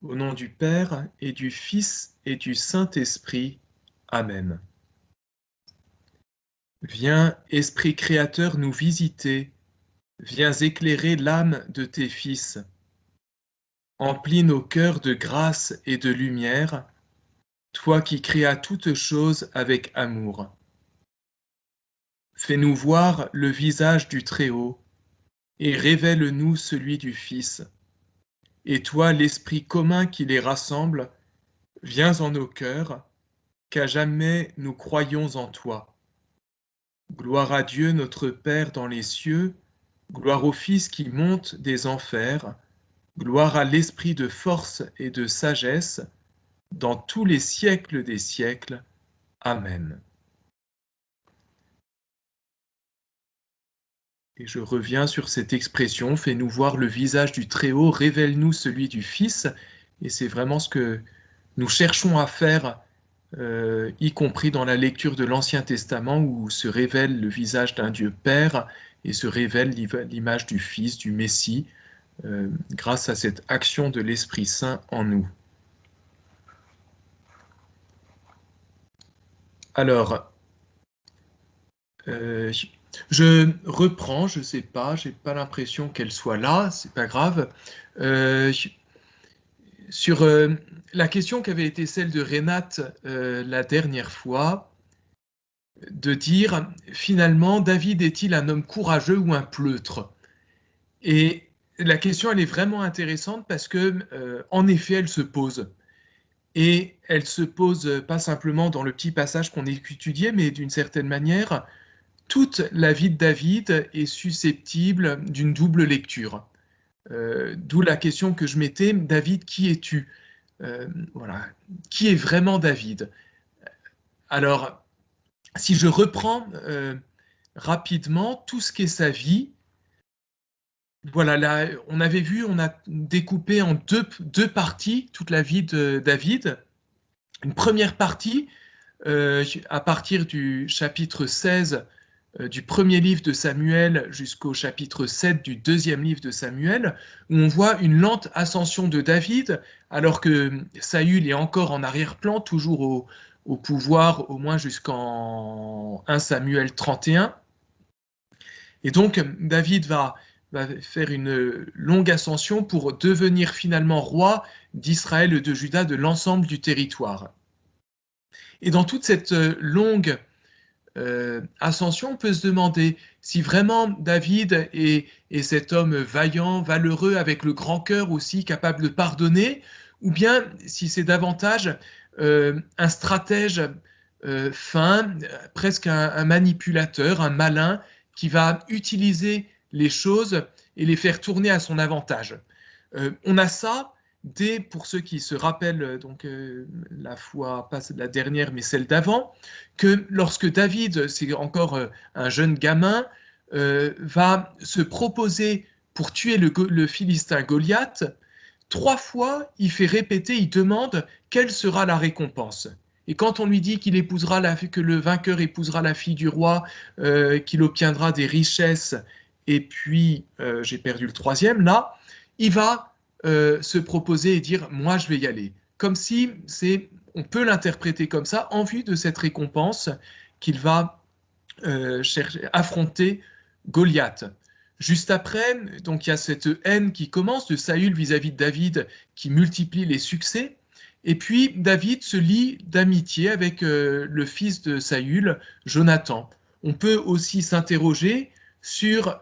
Au nom du Père et du Fils et du Saint-Esprit. Amen. Viens, Esprit créateur, nous visiter. Viens éclairer l'âme de tes fils. Emplis nos cœurs de grâce et de lumière, toi qui créas toutes choses avec amour. Fais-nous voir le visage du Très-Haut et révèle-nous celui du Fils. Et toi, l'Esprit commun qui les rassemble, viens en nos cœurs, qu'à jamais nous croyons en toi. Gloire à Dieu notre Père dans les cieux, gloire au Fils qui monte des enfers, gloire à l'Esprit de force et de sagesse, dans tous les siècles des siècles. Amen. Et je reviens sur cette expression, fais-nous voir le visage du Très-Haut, révèle-nous celui du Fils, et c'est vraiment ce que nous cherchons à faire, y compris dans la lecture de l'Ancien Testament, où se révèle le visage d'un Dieu Père, et se révèle l'image du Fils, du Messie, grâce à cette action de l'Esprit Saint en nous. Alors, je reprends, je sais pas, j'ai pas l'impression qu'elle soit là, c'est pas grave. Sur la question qui avait été celle de Renate la dernière fois, de dire finalement David est-il un homme courageux ou un pleutre? Et la question elle est vraiment intéressante parce que en effet elle se pose. Et elle se pose pas simplement dans le petit passage qu'on a étudié, mais d'une certaine manière, toute la vie de David est susceptible d'une double lecture. D'où la question que je mettais, David, qui es-tu? Voilà, qui est vraiment David? Alors, si je reprends rapidement tout ce qu'est sa vie, voilà, là, on avait vu, on a découpé en deux parties toute la vie de David. Une première partie, à partir du chapitre 16 du premier livre de Samuel jusqu'au chapitre 7 du deuxième livre de Samuel, où on voit une lente ascension de David, alors que Saül est encore en arrière-plan, toujours au pouvoir, au moins jusqu'en 1 Samuel 31. Et donc, David va faire une longue ascension pour devenir finalement roi d'Israël et de Juda, de l'ensemble du territoire. Et dans toute cette longue ascension, on peut se demander si vraiment David est cet homme vaillant, valeureux, avec le grand cœur aussi, capable de pardonner, ou bien si c'est davantage un stratège fin, presque un manipulateur, un malin, qui va utiliser les choses et les faire tourner à son avantage. On a ça dès, pour ceux qui se rappellent, donc la fois, pas la dernière, mais celle d'avant, que lorsque David, c'est encore un jeune gamin, va se proposer pour tuer le Philistin Goliath, 3 fois, il fait répéter, il demande quelle sera la récompense. Et quand on lui dit qu'il épousera que le vainqueur épousera la fille du roi, qu'il obtiendra des richesses, et puis j'ai perdu le troisième, là, il va se proposer et dire moi je vais y aller. Comme si on peut l'interpréter comme ça, en vue de cette récompense qu'il va affronter Goliath. Juste après, donc il y a cette haine qui commence de Saül vis-à-vis de David qui multiplie les succès. Et puis David se lie d'amitié avec le fils de Saül, Jonathan. On peut aussi s'interroger sur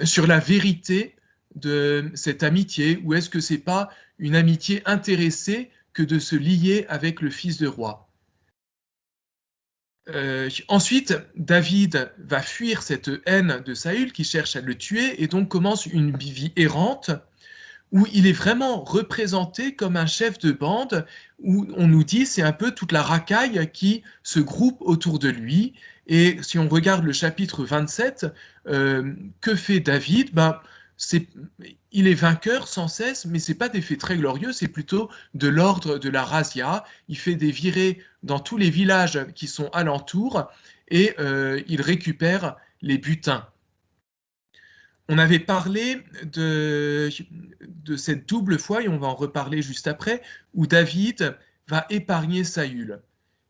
sur la vérité de cette amitié, ou est-ce que c'est pas une amitié intéressée que de se lier avec le fils de roi? Ensuite, David va fuir cette haine de Saül qui cherche à le tuer et donc commence une vie errante où il est vraiment représenté comme un chef de bande, où on nous dit c'est un peu toute la racaille qui se groupe autour de lui. Et si on regarde le chapitre 27, que fait David? Ben, il est vainqueur sans cesse, mais c'est pas des faits très glorieux, c'est plutôt de l'ordre de la razzia. Il fait des virées dans tous les villages qui sont alentours et il récupère les butins. On avait parlé de cette double foi, et on va en reparler juste après, où David va épargner Saül.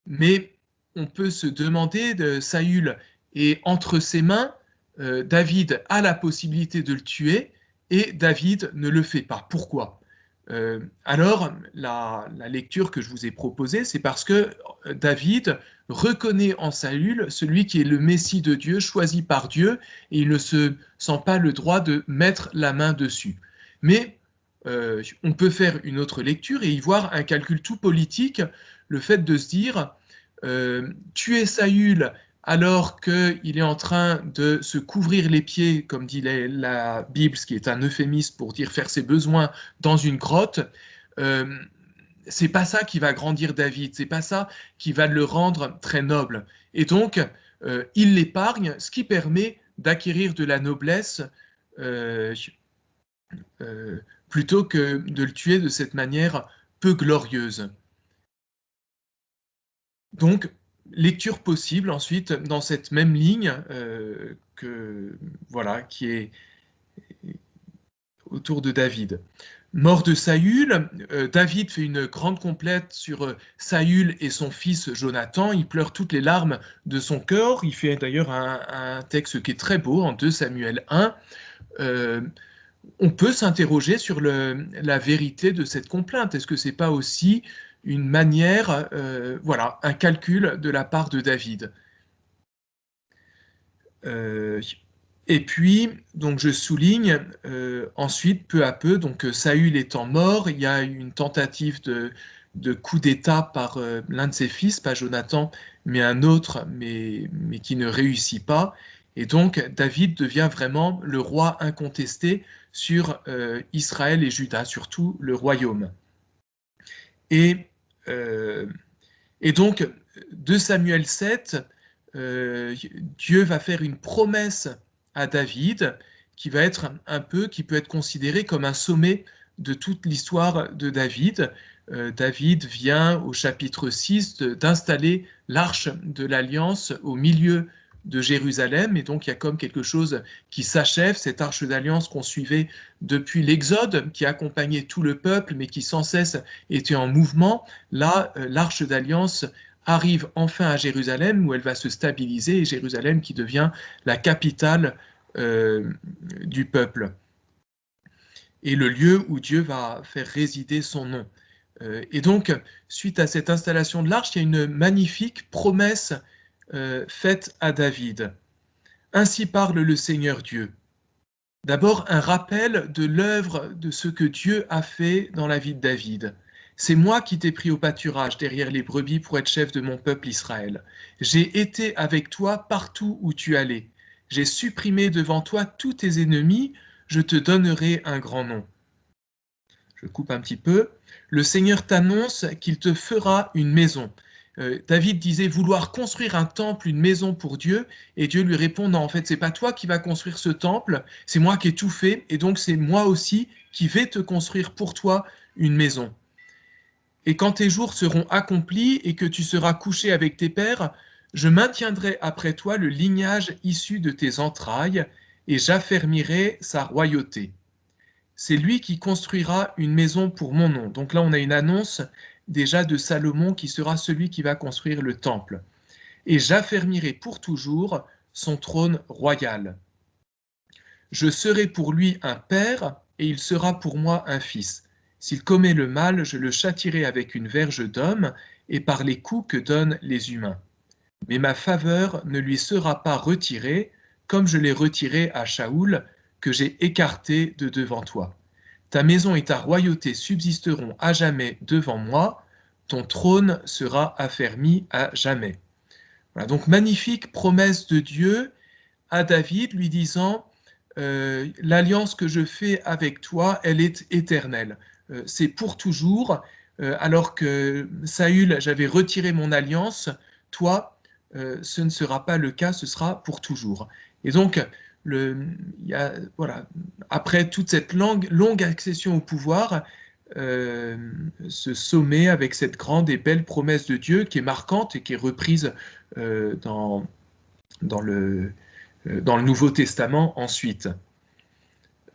Mais on peut se demander, Saül est entre ses mains, David a la possibilité de le tuer, et David ne le fait pas. Pourquoi? Alors, la lecture que je vous ai proposée, c'est parce que David reconnaît en Saül celui qui est le Messie de Dieu, choisi par Dieu, et il ne se sent pas le droit de mettre la main dessus. Mais on peut faire une autre lecture et y voir un calcul tout politique, le fait de se dire, tuer Saül alors qu'il est en train de se couvrir les pieds, comme dit la Bible, ce qui est un euphémisme pour dire faire ses besoins dans une grotte, euh, c'est pas ça qui va grandir David, c'est pas ça qui va le rendre très noble. Et donc, il l'épargne, ce qui permet d'acquérir de la noblesse euh, plutôt que de le tuer de cette manière peu glorieuse. Donc, lecture possible ensuite dans cette même ligne voilà, qui est autour de David. Mort de Saül, David fait une grande complète sur Saül et son fils Jonathan. Il pleure toutes les larmes de son cœur. Il fait d'ailleurs un texte qui est très beau en 2 Samuel 1. On peut s'interroger sur la vérité de cette complainte. Est-ce que c'est pas aussi une manière, voilà, un calcul de la part de David? Et puis, donc je souligne ensuite, peu à peu, donc Saül étant mort, il y a une tentative de coup d'État par l'un de ses fils, pas Jonathan, mais un autre, mais qui ne réussit pas. Et donc David devient vraiment le roi incontesté sur Israël et Juda, sur tout le royaume. Et, euh, et donc, de Samuel 7, Dieu va faire une promesse à David qui va être un peu, qui peut être considéré comme un sommet de toute l'histoire de David. David vient au chapitre 6 d'installer l'arche de l'Alliance au milieu de Jérusalem, et donc il y a comme quelque chose qui s'achève, cette arche d'alliance qu'on suivait depuis l'Exode, qui accompagnait tout le peuple, mais qui sans cesse était en mouvement. Là, l'arche d'alliance arrive enfin à Jérusalem, où elle va se stabiliser, et Jérusalem qui devient la capitale du peuple, et le lieu où Dieu va faire résider son nom. Et donc, suite à cette installation de l'arche, il y a une magnifique promesse faite à David. Ainsi parle le Seigneur Dieu. D'abord, un rappel de l'œuvre de ce que Dieu a fait dans la vie de David. C'est moi qui t'ai pris au pâturage derrière les brebis pour être chef de mon peuple Israël. J'ai été avec toi partout où tu allais. J'ai supprimé devant toi tous tes ennemis, je te donnerai un grand nom. Je coupe un petit peu. Le Seigneur t'annonce qu'il te fera une maison. David disait vouloir construire un temple, une maison pour Dieu, et Dieu lui répond non, en fait, c'est pas toi qui vas construire ce temple, c'est moi qui ai tout fait, et donc c'est moi aussi qui vais te construire pour toi une maison. Et quand tes jours seront accomplis et que tu seras couché avec tes pères, je maintiendrai après toi le lignage issu de tes entrailles, et j'affermirai sa royauté. C'est lui qui construira une maison pour mon nom. Donc là, on a une annonce déjà de Salomon qui sera celui qui va construire le temple. Et j'affermirai pour toujours son trône royal. Je serai pour lui un père et il sera pour moi un fils. S'il commet le mal, je le châtierai avec une verge d'homme et par les coups que donnent les humains. Mais ma faveur ne lui sera pas retirée, comme je l'ai retirée à Shaoul, que j'ai écarté de devant toi. Ta maison et ta royauté subsisteront à jamais devant moi, ton trône sera affermi à jamais. Voilà, donc magnifique promesse de Dieu à David, lui disant l'alliance que je fais avec toi, elle est éternelle. C'est pour toujours, alors que Saül, j'avais retiré mon alliance, toi, ce ne sera pas le cas, ce sera pour toujours. Et donc, voilà, après toute cette longue accession au pouvoir, ce sommet avec cette grande et belle promesse de Dieu qui est marquante et qui est reprise dans le Nouveau Testament ensuite.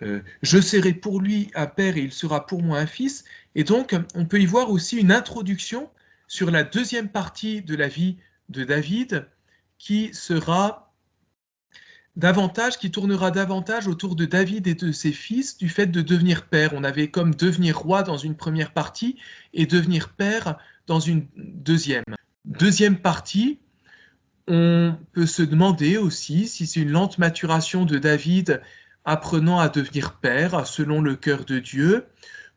je serai pour lui un père et il sera pour moi un fils. Et donc, on peut y voir aussi une introduction sur la deuxième partie de la vie de David, qui sera qui tournera davantage autour de David et de ses fils, du fait de devenir père. On avait comme devenir roi dans une première partie et devenir père dans une deuxième. Deuxième partie, on peut se demander aussi si c'est une lente maturation de David apprenant à devenir père selon le cœur de Dieu,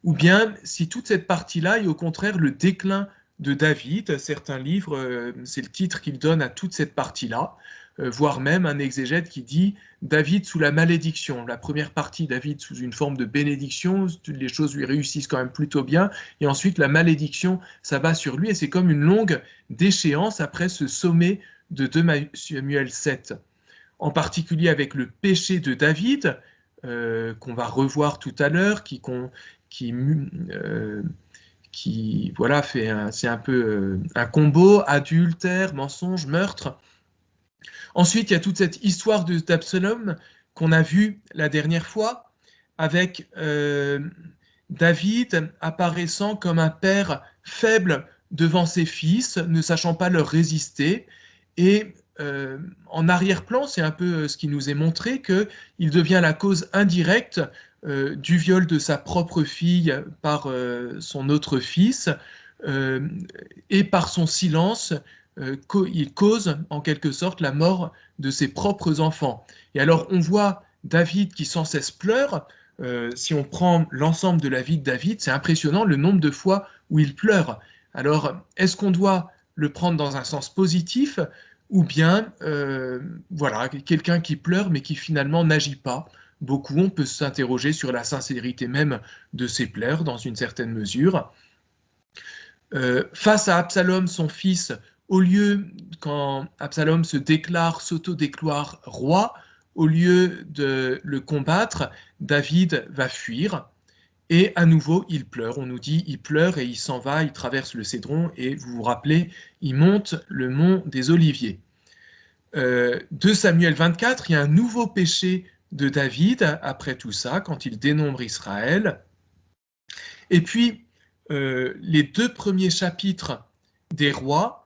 ou bien si toute cette partie-là est au contraire le déclin de David. Certains livres, c'est le titre qu'ils donnent à toute cette partie-là, voire même un exégète qui dit David sous la malédiction. La première partie, David sous une forme de bénédiction, les choses lui réussissent quand même plutôt bien, et ensuite la malédiction s'abat sur lui, et c'est comme une longue déchéance après ce sommet de 2 Samuel 7, en particulier avec le péché de David, qu'on va revoir tout à l'heure, voilà, c'est un peu un combo, adultère, mensonge, meurtre. Ensuite, il y a toute cette histoire d'Absalom qu'on a vue la dernière fois, avec David apparaissant comme un père faible devant ses fils, ne sachant pas leur résister. Et en arrière-plan, c'est un peu ce qui nous est montré, qu'il devient la cause indirecte du viol de sa propre fille par son autre fils, et par son silence, il cause en quelque sorte la mort de ses propres enfants. Et alors on voit David qui sans cesse pleure. Si on prend l'ensemble de la vie de David, c'est impressionnant le nombre de fois où il pleure. Alors, est-ce qu'on doit le prendre dans un sens positif, ou bien, voilà, quelqu'un qui pleure mais qui finalement n'agit pas beaucoup? On peut s'interroger sur la sincérité même de ses pleurs dans une certaine mesure. Face à Absalom, son fils, au lieu, quand Absalom s'auto-déclare roi, au lieu de le combattre, David va fuir. Et à nouveau, il pleure. On nous dit, il pleure et il s'en va, il traverse le Cédron, et vous vous rappelez, il monte le mont des Oliviers. 2 Samuel 24, il y a un nouveau péché de David après tout ça, quand il dénombre Israël. Et puis, les 2 premiers chapitres des rois,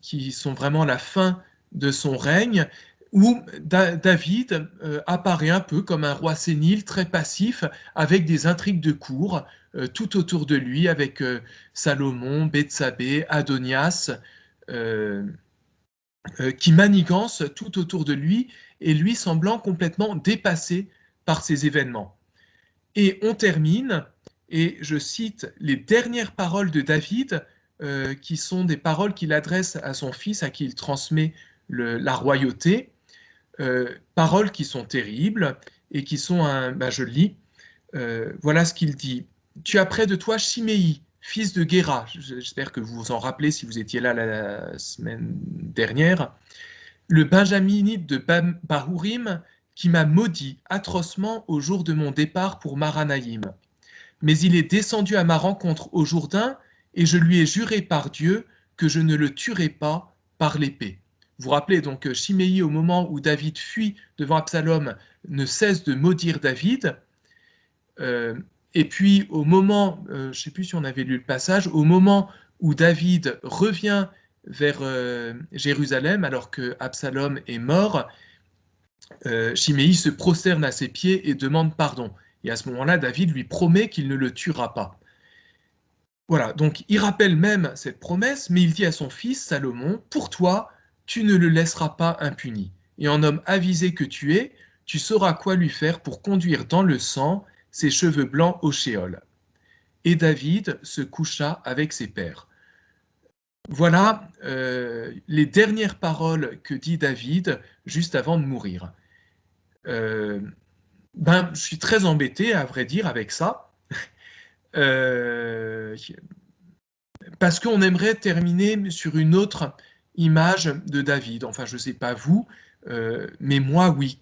qui sont vraiment la fin de son règne, où David apparaît un peu comme un roi sénile, très passif, avec des intrigues de cour tout autour de lui, avec Salomon, Bethsabée, Adonias, qui manigancent tout autour de lui, et lui semblant complètement dépassé par ces événements. Et on termine, et je cite les dernières paroles de David, qui sont des paroles qu'il adresse à son fils, à qui il transmet la royauté, paroles qui sont terribles et qui sont je lis, voilà ce qu'il dit. Tu as près de toi Chiméi, fils de Guéra. J'espère que vous vous en rappelez si vous étiez là la semaine dernière. Le benjaminite de Bahurim, qui m'a maudit atrocement au jour de mon départ pour Maranaïm. Mais il est descendu à ma rencontre au Jourdain, et je lui ai juré par Dieu que je ne le tuerai pas par l'épée. Vous vous rappelez donc, Chiméi, au moment où David fuit devant Absalom, ne cesse de maudire David. Et puis au moment, je ne sais plus si on avait lu le passage, au moment où David revient vers Jérusalem alors que Absalom est mort, Chiméi se prosterne à ses pieds et demande pardon. Et à ce moment-là, David lui promet qu'il ne le tuera pas. Voilà, donc il rappelle même cette promesse, mais il dit à son fils Salomon, pour toi, tu ne le laisseras pas impuni. Et en homme avisé que tu es, tu sauras quoi lui faire pour conduire dans le sang ses cheveux blancs au Shéol. Et David se coucha avec ses pères. Voilà les dernières paroles que dit David juste avant de mourir. Je suis très embêté, à vrai dire, avec ça, parce qu'on aimerait terminer sur une autre image de David. Enfin, je ne sais pas vous, mais moi, oui.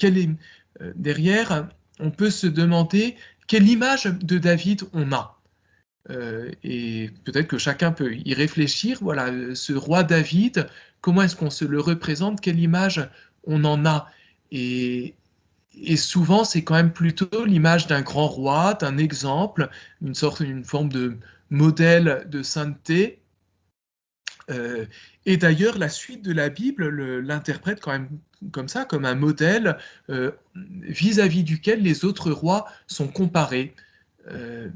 Derrière, on peut se demander quelle image de David on a. Et peut-être que chacun peut y réfléchir. Voilà, ce roi David, comment est-ce qu'on se le représente? Quelle image on en a? Et et souvent, c'est quand même plutôt l'image d'un grand roi, d'un exemple, une forme de modèle de sainteté. Et d'ailleurs, la suite de la Bible l'interprète quand même comme ça, comme un modèle vis-à-vis duquel les autres rois sont comparés. Euh,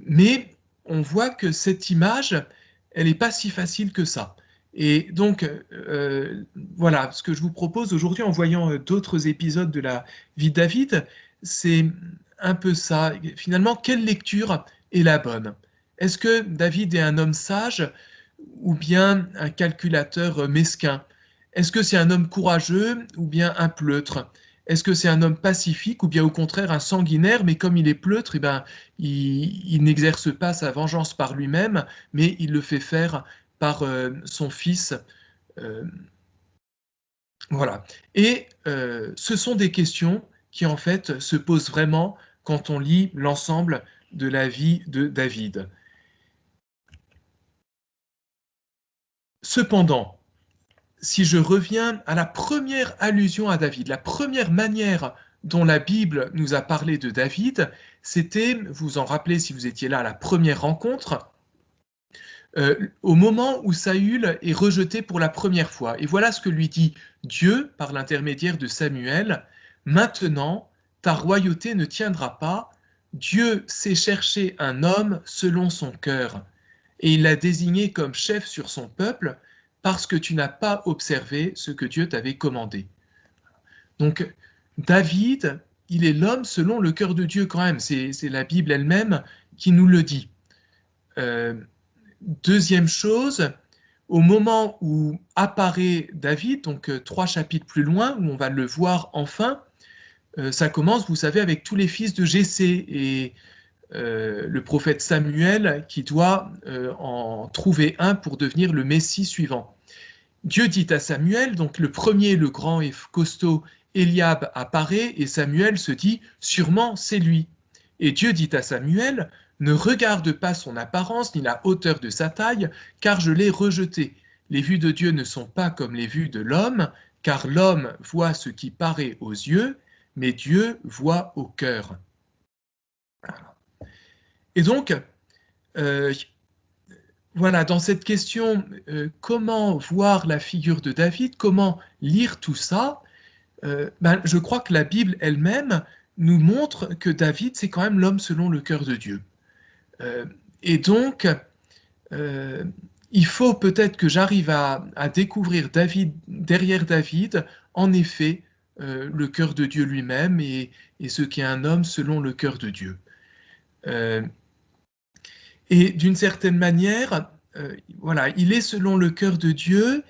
mais on voit que cette image, elle n'est pas si facile que ça. Et donc, voilà, ce que je vous propose aujourd'hui en voyant d'autres épisodes de la vie de David, c'est un peu ça. Finalement, quelle lecture est la bonne? Est-ce que David est un homme sage ou bien un calculateur mesquin? Est-ce que c'est un homme courageux ou bien un pleutre? Est-ce que c'est un homme pacifique ou bien au contraire un sanguinaire, mais comme il est pleutre, eh ben, il n'exerce pas sa vengeance par lui-même, mais il le fait faire par son fils. euh, voilà. Et ce sont des questions qui en fait se posent vraiment quand on lit l'ensemble de la vie de David. Cependant, si je reviens à la première allusion à David, la première manière dont la Bible nous a parlé de David, c'était, vous vous en rappelez si vous étiez là à la première rencontre, au moment où Saül est rejeté pour la première fois. Et voilà ce que lui dit Dieu par l'intermédiaire de Samuel. Maintenant, ta royauté ne tiendra pas. Dieu sait chercher un homme selon son cœur. Et il l'a désigné comme chef sur son peuple parce que tu n'as pas observé ce que Dieu t'avait commandé. Donc, David, il est l'homme selon le cœur de Dieu quand même. C'est la Bible elle-même qui nous le dit. Euh, Deuxième chose, au moment où apparaît David, donc 3 chapitres plus loin, où on va le voir enfin, ça commence, vous savez, avec tous les fils de Jessé et le prophète Samuel qui doit en trouver un pour devenir le Messie suivant. Dieu dit à Samuel, donc le premier, le grand et costaud Eliab apparaît et Samuel se dit, sûrement c'est lui. Et Dieu dit à Samuel, ne regarde pas son apparence ni la hauteur de sa taille, car je l'ai rejeté. Les vues de Dieu ne sont pas comme les vues de l'homme, car l'homme voit ce qui paraît aux yeux, mais Dieu voit au cœur. Et donc, euh, voilà, dans cette question, comment voir la figure de David, comment lire tout ça, je crois que la Bible elle-même nous montre que David, c'est quand même l'homme selon le cœur de Dieu. Euh, et donc, euh, il faut peut-être que j'arrive à découvrir David, derrière David, en effet, le cœur de Dieu lui-même et ce qu'est un homme selon le cœur de Dieu. Euh, et d'une certaine manière, voilà, il est selon le cœur de Dieu,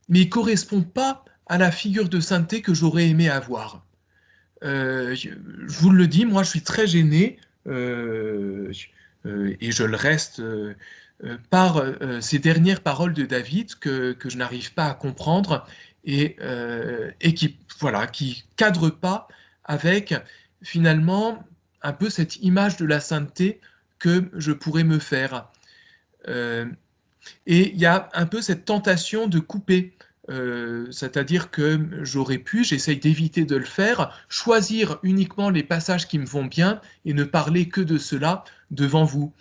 mais il ne correspond pas à la figure de sainteté que j'aurais aimé avoir. Je vous le dis, moi je suis très gêné, et je le reste, par ces dernières paroles de David que je n'arrive pas à comprendre et qui voilà, qui cadrent pas avec finalement un peu cette image de la sainteté que je pourrais me faire. Euh, et il y a un peu cette tentation de couper. C'est-à-dire que j'essaye d'éviter de le faire, choisir uniquement les passages qui me vont bien et ne parler que de cela devant vous.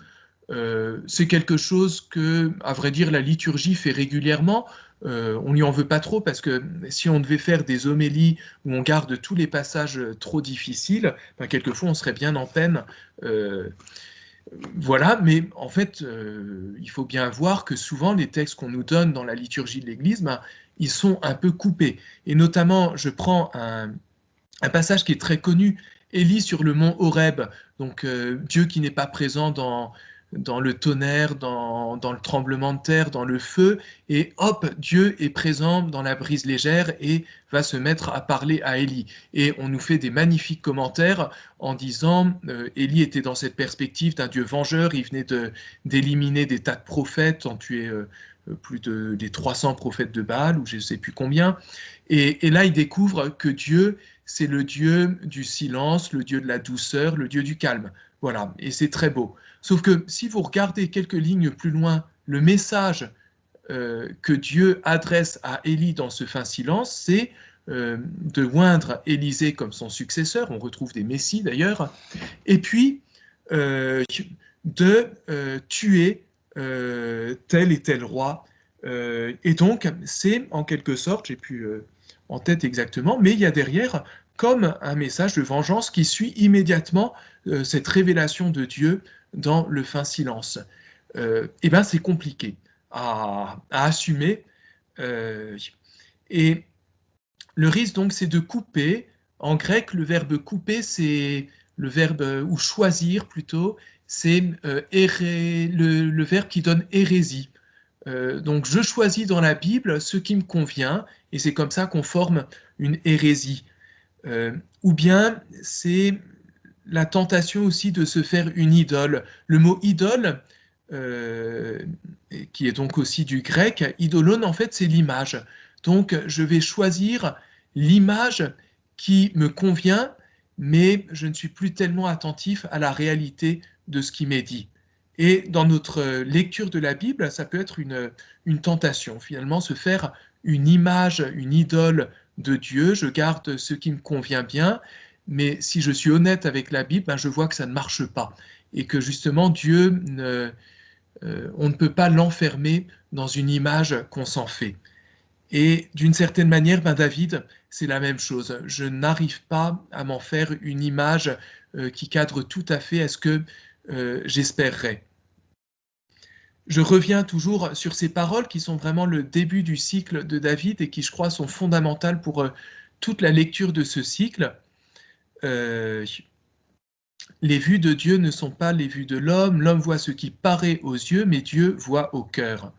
C'est quelque chose que, à vrai dire, la liturgie fait régulièrement. On n'y en veut pas trop parce que si on devait faire des homélies où on garde tous les passages trop difficiles, quelquefois on serait bien en peine. Euh, voilà, mais en fait, il faut bien voir que souvent les textes qu'on nous donne dans la liturgie de l'Église, ils sont un peu coupés. Et notamment, je prends un passage qui est très connu, Élie sur le mont Horeb, donc Dieu qui n'est pas présent dans le tonnerre, dans le tremblement de terre, dans le feu, et hop, Dieu est présent dans la brise légère et va se mettre à parler à Élie. Et on nous fait des magnifiques commentaires en disant Élie était dans cette perspective d'un Dieu vengeur, il venait d'éliminer des tas de prophètes, en tuer plus des 300 prophètes de Baal, ou je ne sais plus combien. Et là, il découvre que Dieu, c'est le Dieu du silence, le Dieu de la douceur, le Dieu du calme. Voilà, et c'est très beau. Sauf que si vous regardez quelques lignes plus loin, le message que Dieu adresse à Élie dans ce fin silence, c'est de oindre Élisée comme son successeur, on retrouve des messies d'ailleurs, et puis de tuer tel et tel roi. Et donc, c'est en quelque sorte, j'ai plus en tête exactement, mais il y a derrière comme un message de vengeance qui suit immédiatement cette révélation de Dieu dans le fin silence. Eh bien, c'est compliqué à assumer. Et le risque, donc, c'est de couper. En grec, le verbe couper, c'est le verbe, ou choisir plutôt, c'est le verbe qui donne hérésie. Donc, je choisis dans la Bible ce qui me convient, et c'est comme ça qu'on forme une hérésie. Ou bien, c'est la tentation aussi de se faire une idole. Le mot idole, euh, qui est donc aussi du grec, idolon, en fait, c'est l'image. Donc, je vais choisir l'image qui me convient, mais je ne suis plus tellement attentif à la réalité de ce qui m'est dit. Et dans notre lecture de la Bible, ça peut être une tentation, finalement, se faire une image, une idole de Dieu. Je garde ce qui me convient bien, mais si je suis honnête avec la Bible, ben, je vois que ça ne marche pas. Et que justement, Dieu, on ne peut pas l'enfermer dans une image qu'on s'en fait. Et d'une certaine manière, ben David, c'est la même chose. Je n'arrive pas à m'en faire une image qui cadre tout à fait à ce que j'espérerais. Je reviens toujours sur ces paroles qui sont vraiment le début du cycle de David et qui, je crois, sont fondamentales pour toute la lecture de ce cycle. Euh, les vues de Dieu ne sont pas les vues de l'homme. L'homme voit ce qui paraît aux yeux, mais Dieu voit au cœur.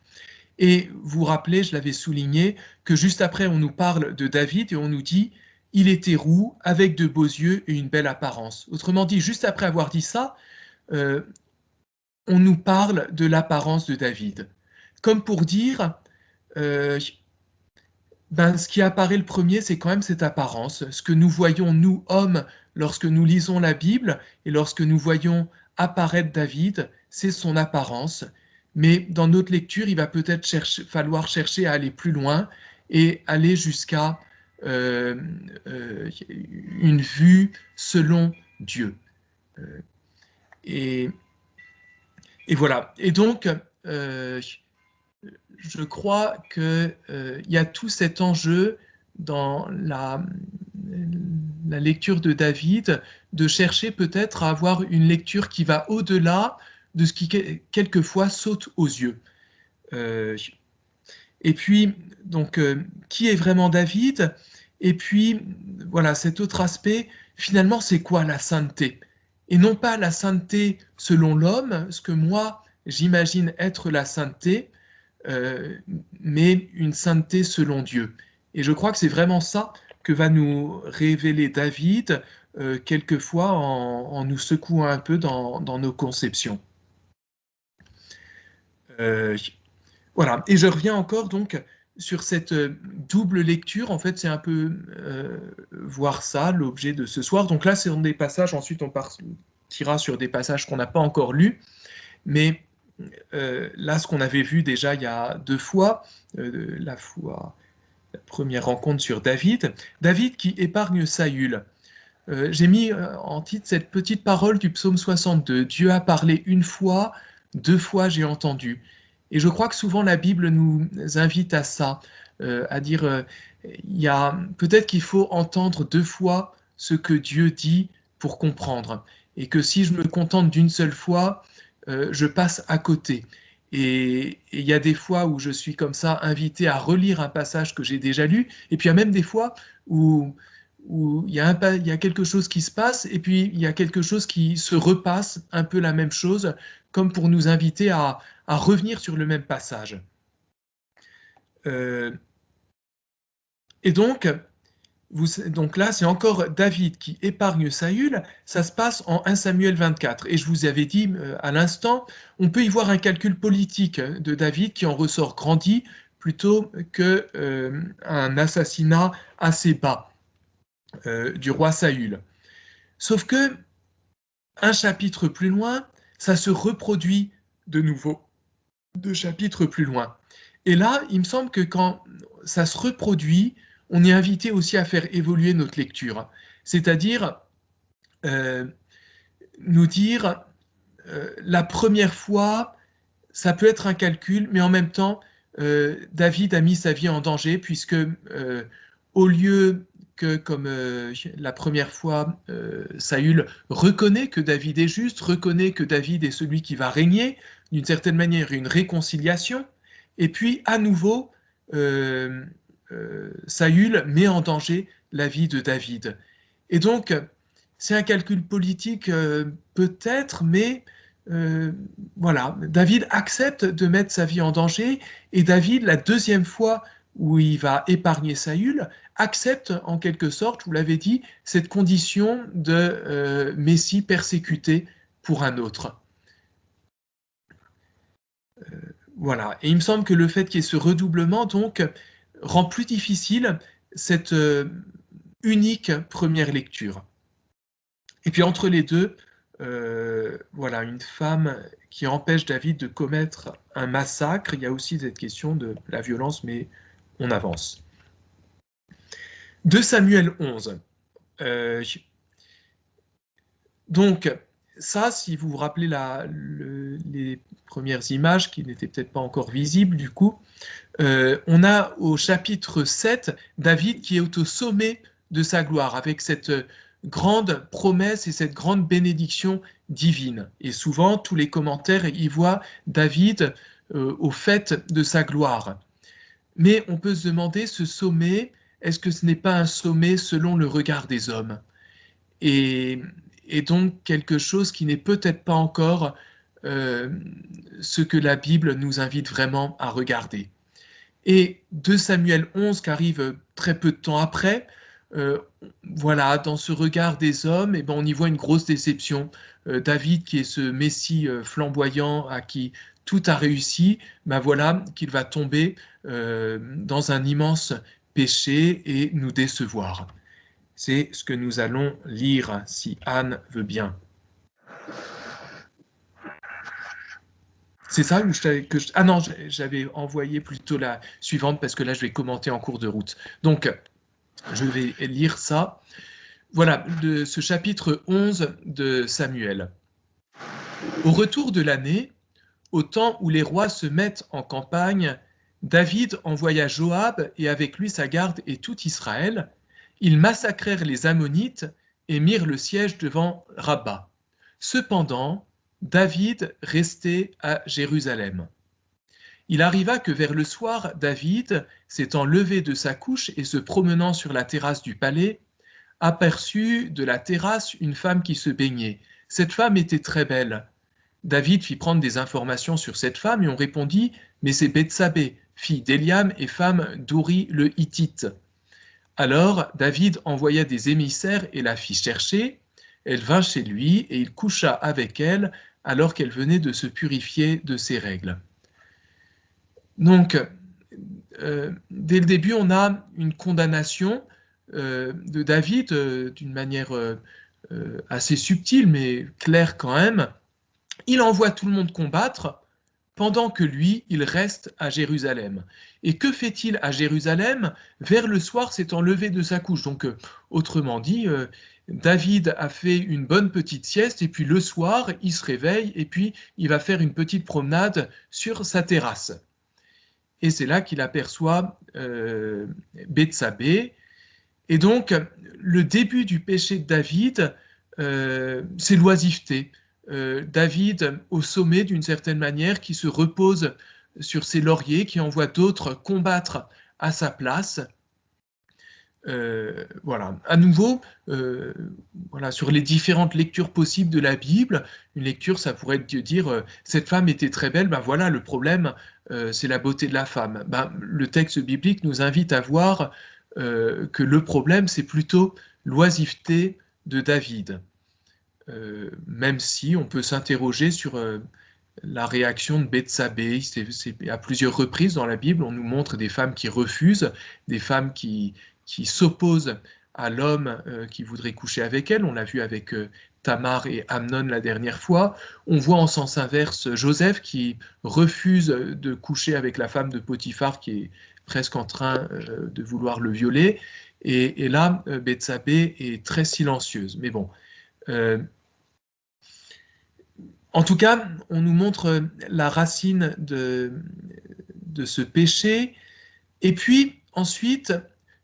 Et vous vous rappelez, je l'avais souligné, que juste après, on nous parle de David et on nous dit « Il était roux, avec de beaux yeux et une belle apparence ». Autrement dit, juste après avoir dit ça, euh, on nous parle de l'apparence de David. Comme pour dire, euh, ben, ce qui apparaît le premier, c'est quand même cette apparence. Ce que nous voyons, nous, hommes, lorsque nous lisons la Bible et lorsque nous voyons apparaître David, c'est son apparence. Mais dans notre lecture, il va peut-être falloir chercher à aller plus loin et aller jusqu'à euh, une vue selon Dieu. Euh, et, et voilà. Et donc, je crois qu'il y a tout cet enjeu dans la lecture de David, de chercher peut-être à avoir une lecture qui va au-delà de ce qui quelquefois saute aux yeux. Euh, et puis, donc, qui est vraiment David? Et puis, voilà, cet autre aspect, finalement, c'est quoi la sainteté? Et non pas la sainteté selon l'homme, ce que moi, j'imagine être la sainteté, euh, mais une sainteté selon Dieu. Et je crois que c'est vraiment ça que va nous révéler David, quelquefois en nous secouant un peu dans nos conceptions. Euh, voilà, et je reviens encore donc sur cette double lecture. En fait, c'est un peu voir ça, l'objet de ce soir. Donc là, c'est dans des passages, ensuite on partira sur des passages qu'on n'a pas encore lus, mais là, ce qu'on avait vu déjà il y a deux fois, la première rencontre sur David, David qui épargne Saül. J'ai mis en titre cette petite parole du psaume 62. Dieu a parlé une fois, deux fois j'ai entendu. Et je crois que souvent la Bible nous invite à ça, à dire, il y a peut-être qu'il faut entendre deux fois ce que Dieu dit pour comprendre. Et que si je me contente d'une seule fois, je passe à côté. Et il y a des fois où je suis comme ça invité à relire un passage que j'ai déjà lu, et puis il y a même des fois où il y a quelque chose qui se passe, et puis il y a quelque chose qui se repasse, un peu la même chose, comme pour nous inviter à revenir sur le même passage. Euh, et donc, donc là, c'est encore David qui épargne Saül. Ça se passe en 1 Samuel 24. Et je vous avais dit à l'instant, on peut y voir un calcul politique de David qui en ressort grandi plutôt qu'un assassinat assez bas du roi Saül. Sauf que un chapitre plus loin, ça se reproduit de nouveau, deux chapitres plus loin. Et là, il me semble que quand ça se reproduit, on est invité aussi à faire évoluer notre lecture, c'est-à-dire nous dire la première fois, ça peut être un calcul, mais en même temps, David a mis sa vie en danger puisque au lieu que, comme la première fois, Saül reconnaît que David est juste, reconnaît que David est celui qui va régner, d'une certaine manière, une réconciliation, et puis à nouveau, Saül met en danger la vie de David. Et donc, c'est un calcul politique peut-être, mais voilà, David accepte de mettre sa vie en danger, et David, la deuxième fois où il va épargner Saül, accepte en quelque sorte, je vous l'avais dit, cette condition de Messie persécuté pour un autre. Voilà, et il me semble que le fait qu'il y ait ce redoublement, donc, rend plus difficile cette unique première lecture. Et puis entre les deux, voilà, une femme qui empêche David de commettre un massacre. Il y a aussi cette question de la violence, mais on avance. 2 Samuel 11. Donc, ça, si vous vous rappelez les premières images qui n'étaient peut-être pas encore visibles, du coup, on a au chapitre 7 David qui est au sommet de sa gloire, avec cette grande promesse et cette grande bénédiction divine. Et souvent, tous les commentaires y voient David au fait de sa gloire. Mais on peut se demander, ce sommet, est-ce que ce n'est pas un sommet selon le regard des hommes ? Et donc quelque chose qui n'est peut-être pas encore ce que la Bible nous invite vraiment à regarder. Et 2 Samuel 11, qui arrive très peu de temps après, voilà, dans ce regard des hommes, eh ben, on y voit une grosse déception. David, qui est ce Messie flamboyant à qui tout a réussi, ben voilà qu'il va tomber dans un immense péché et nous décevoir. C'est ce que nous allons lire, si Anne veut bien. C'est ça ou ah non, j'avais envoyé plutôt la suivante parce que là, je vais commenter en cours de route. Donc, je vais lire ça. Voilà, de ce chapitre 11 de Samuel. Au retour de l'année, au temps où les rois se mettent en campagne, David envoya Joab et avec lui sa garde et tout Israël. Ils massacrèrent les Ammonites et mirent le siège devant Rabba. Cependant, David restait à Jérusalem. Il arriva que vers le soir, David, s'étant levé de sa couche et se promenant sur la terrasse du palais, aperçut de la terrasse une femme qui se baignait. Cette femme était très belle. David fit prendre des informations sur cette femme et on répondit « Mais c'est Bethsabée, fille d'Éliam et femme d'Uri le Hittite. » Alors David envoya des émissaires et la fit chercher. Elle vint chez lui et il coucha avec elle alors qu'elle venait de se purifier de ses règles. Donc, dès le début, on a une condamnation de David d'une manière assez subtile, mais claire quand même. Il envoie tout le monde combattre, pendant que lui, il reste à Jérusalem. Et que fait-il à Jérusalem? Vers le soir, s'étant levé de sa couche. Donc, autrement dit, David a fait une bonne petite sieste, et puis le soir, il se réveille, et puis il va faire une petite promenade sur sa terrasse. Et c'est là qu'il aperçoit Bethsabée. Et donc, le début du péché de David, c'est l'oisiveté. David, au sommet d'une certaine manière, qui se repose sur ses lauriers, qui envoie d'autres combattre à sa place. Voilà. À nouveau, voilà, sur les différentes lectures possibles de la Bible, une lecture, ça pourrait être de dire cette femme était très belle, ben voilà, le problème, c'est la beauté de la femme. Ben, le texte biblique nous invite à voir que le problème, c'est plutôt l'oisiveté de David. Même si on peut s'interroger sur la réaction de Bethsabée. À plusieurs reprises dans la Bible, on nous montre des femmes qui refusent, des femmes qui s'opposent à l'homme qui voudrait coucher avec elle. On l'a vu avec Tamar et Amnon la dernière fois. On voit en sens inverse Joseph qui refuse de coucher avec la femme de Potiphar, qui est presque en train de vouloir le violer. Et là, Bethsabée est très silencieuse. Mais bon. En tout cas, on nous montre la racine de ce péché. Et puis, ensuite,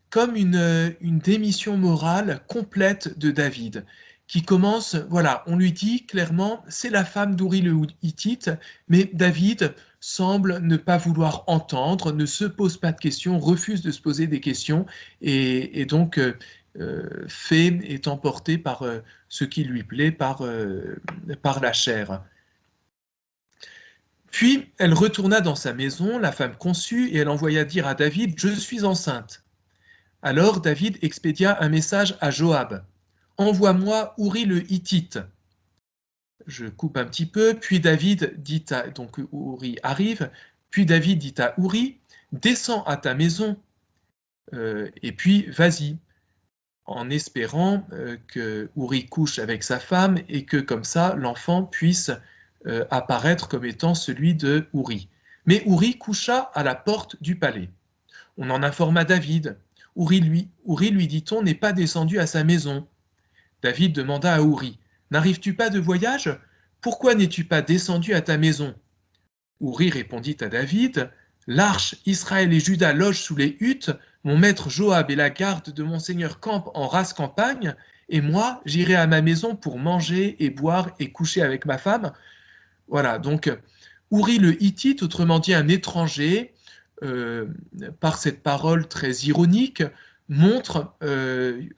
comme une démission morale complète de David, qui commence, voilà, on lui dit clairement, c'est la femme d'Uri le Hittite, mais David semble ne pas vouloir entendre, ne se pose pas de questions, refuse de se poser des questions, et donc est emporté par ce qui lui plaît, par la chair. Puis elle retourna dans sa maison, la femme conçut, et elle envoya dire à David, je suis enceinte. Alors David expédia un message à Joab. Envoie-moi Uri le Hittite. Je coupe un petit peu, puis David dit à... Donc Uri arrive, puis David dit à Uri, descends à ta maison, et puis vas-y, en espérant que Uri couche avec sa femme et que comme ça l'enfant puisse apparaître comme étant celui de Uri. Mais Uri coucha à la porte du palais. On en informa David. Uri lui dit-on, n'est pas descendu à sa maison. David demanda à Uri, n'arrives-tu pas de voyage? Pourquoi n'es-tu pas descendu à ta maison? Uri répondit à David, l'arche, Israël et Juda logent sous les huttes, mon maître Joab et la garde de mon seigneur campent en rase campagne, et moi, j'irai à ma maison pour manger et boire et coucher avec ma femme. Voilà, donc Uri le Hittite, autrement dit un étranger, par cette parole très ironique, montre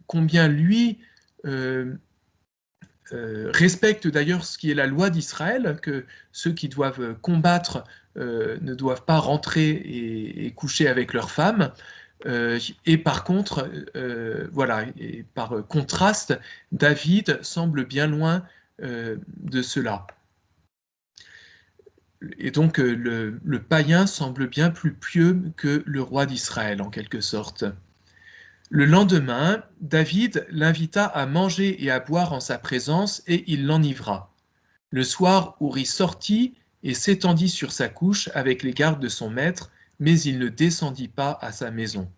combien lui respecte d'ailleurs ce qui est la loi d'Israël, que ceux qui doivent combattre ne doivent pas rentrer et coucher avec leurs femmes. Et par contre, voilà, et par contraste, David semble bien loin de cela. Et donc le païen semble bien plus pieux que le roi d'Israël, en quelque sorte. Le lendemain, David l'invita à manger et à boire en sa présence, et il l'enivra. Le soir, Uri sortit et s'étendit sur sa couche avec les gardes de son maître, mais il ne descendit pas à sa maison.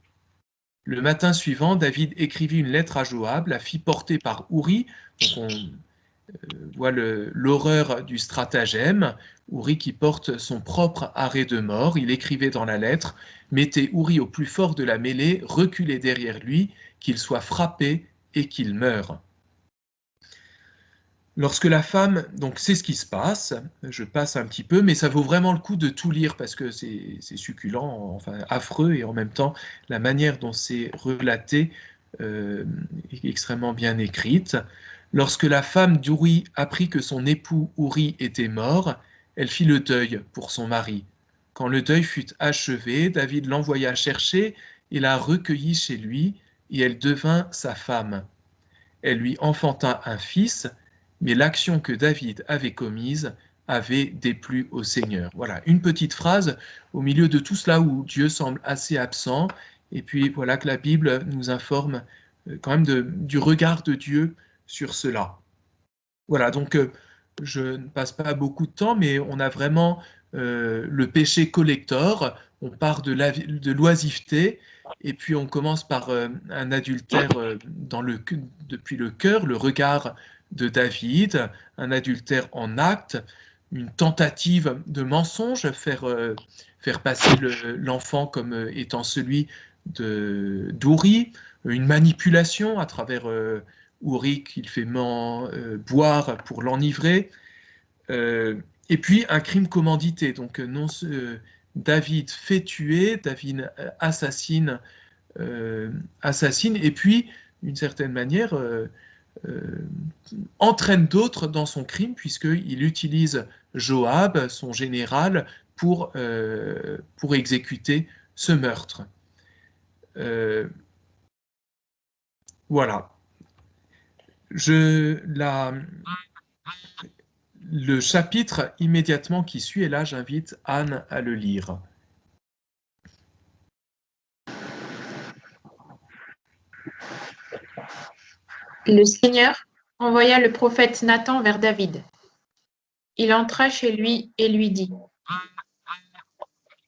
Le matin suivant, David écrivit une lettre à Joab, la fit porter par Uri. Donc on voit l'horreur du stratagème. Uri qui porte son propre arrêt de mort. Il écrivait dans la lettre, mettez Uri au plus fort de la mêlée, reculez derrière lui, qu'il soit frappé et qu'il meure. Lorsque la femme, donc c'est ce qui se passe, je passe un petit peu, mais ça vaut vraiment le coup de tout lire parce que c'est succulent, enfin affreux, et en même temps la manière dont c'est relaté est extrêmement bien écrite. Lorsque la femme d'Uri apprit que son époux Uri était mort, elle fit le deuil pour son mari. Quand le deuil fut achevé, David l'envoya chercher et la recueillit chez lui, et elle devint sa femme. Elle lui enfanta un fils, mais l'action que David avait commise avait déplu au Seigneur. Voilà, une petite phrase au milieu de tout cela où Dieu semble assez absent, et puis voilà que la Bible nous informe quand même du regard de Dieu sur cela. Voilà, donc je ne passe pas beaucoup de temps, mais on a vraiment le péché collector, on part de l'oisiveté, et puis on commence par un adultère depuis le cœur, le regard de David, un adultère en acte, une tentative de mensonge, faire passer l'enfant comme étant celui d'Uri, une manipulation à travers Uri qu'il fait boire pour l'enivrer, et puis un crime commandité. Donc David fait tuer, David assassine, et puis d'une certaine manière entraîne d'autres dans son crime puisqu'il utilise Joab, son général, pour exécuter ce meurtre. Voilà. Le chapitre immédiatement qui suit, et là j'invite Anne à le lire. Le Seigneur envoya le prophète Nathan vers David. Il entra chez lui et lui dit,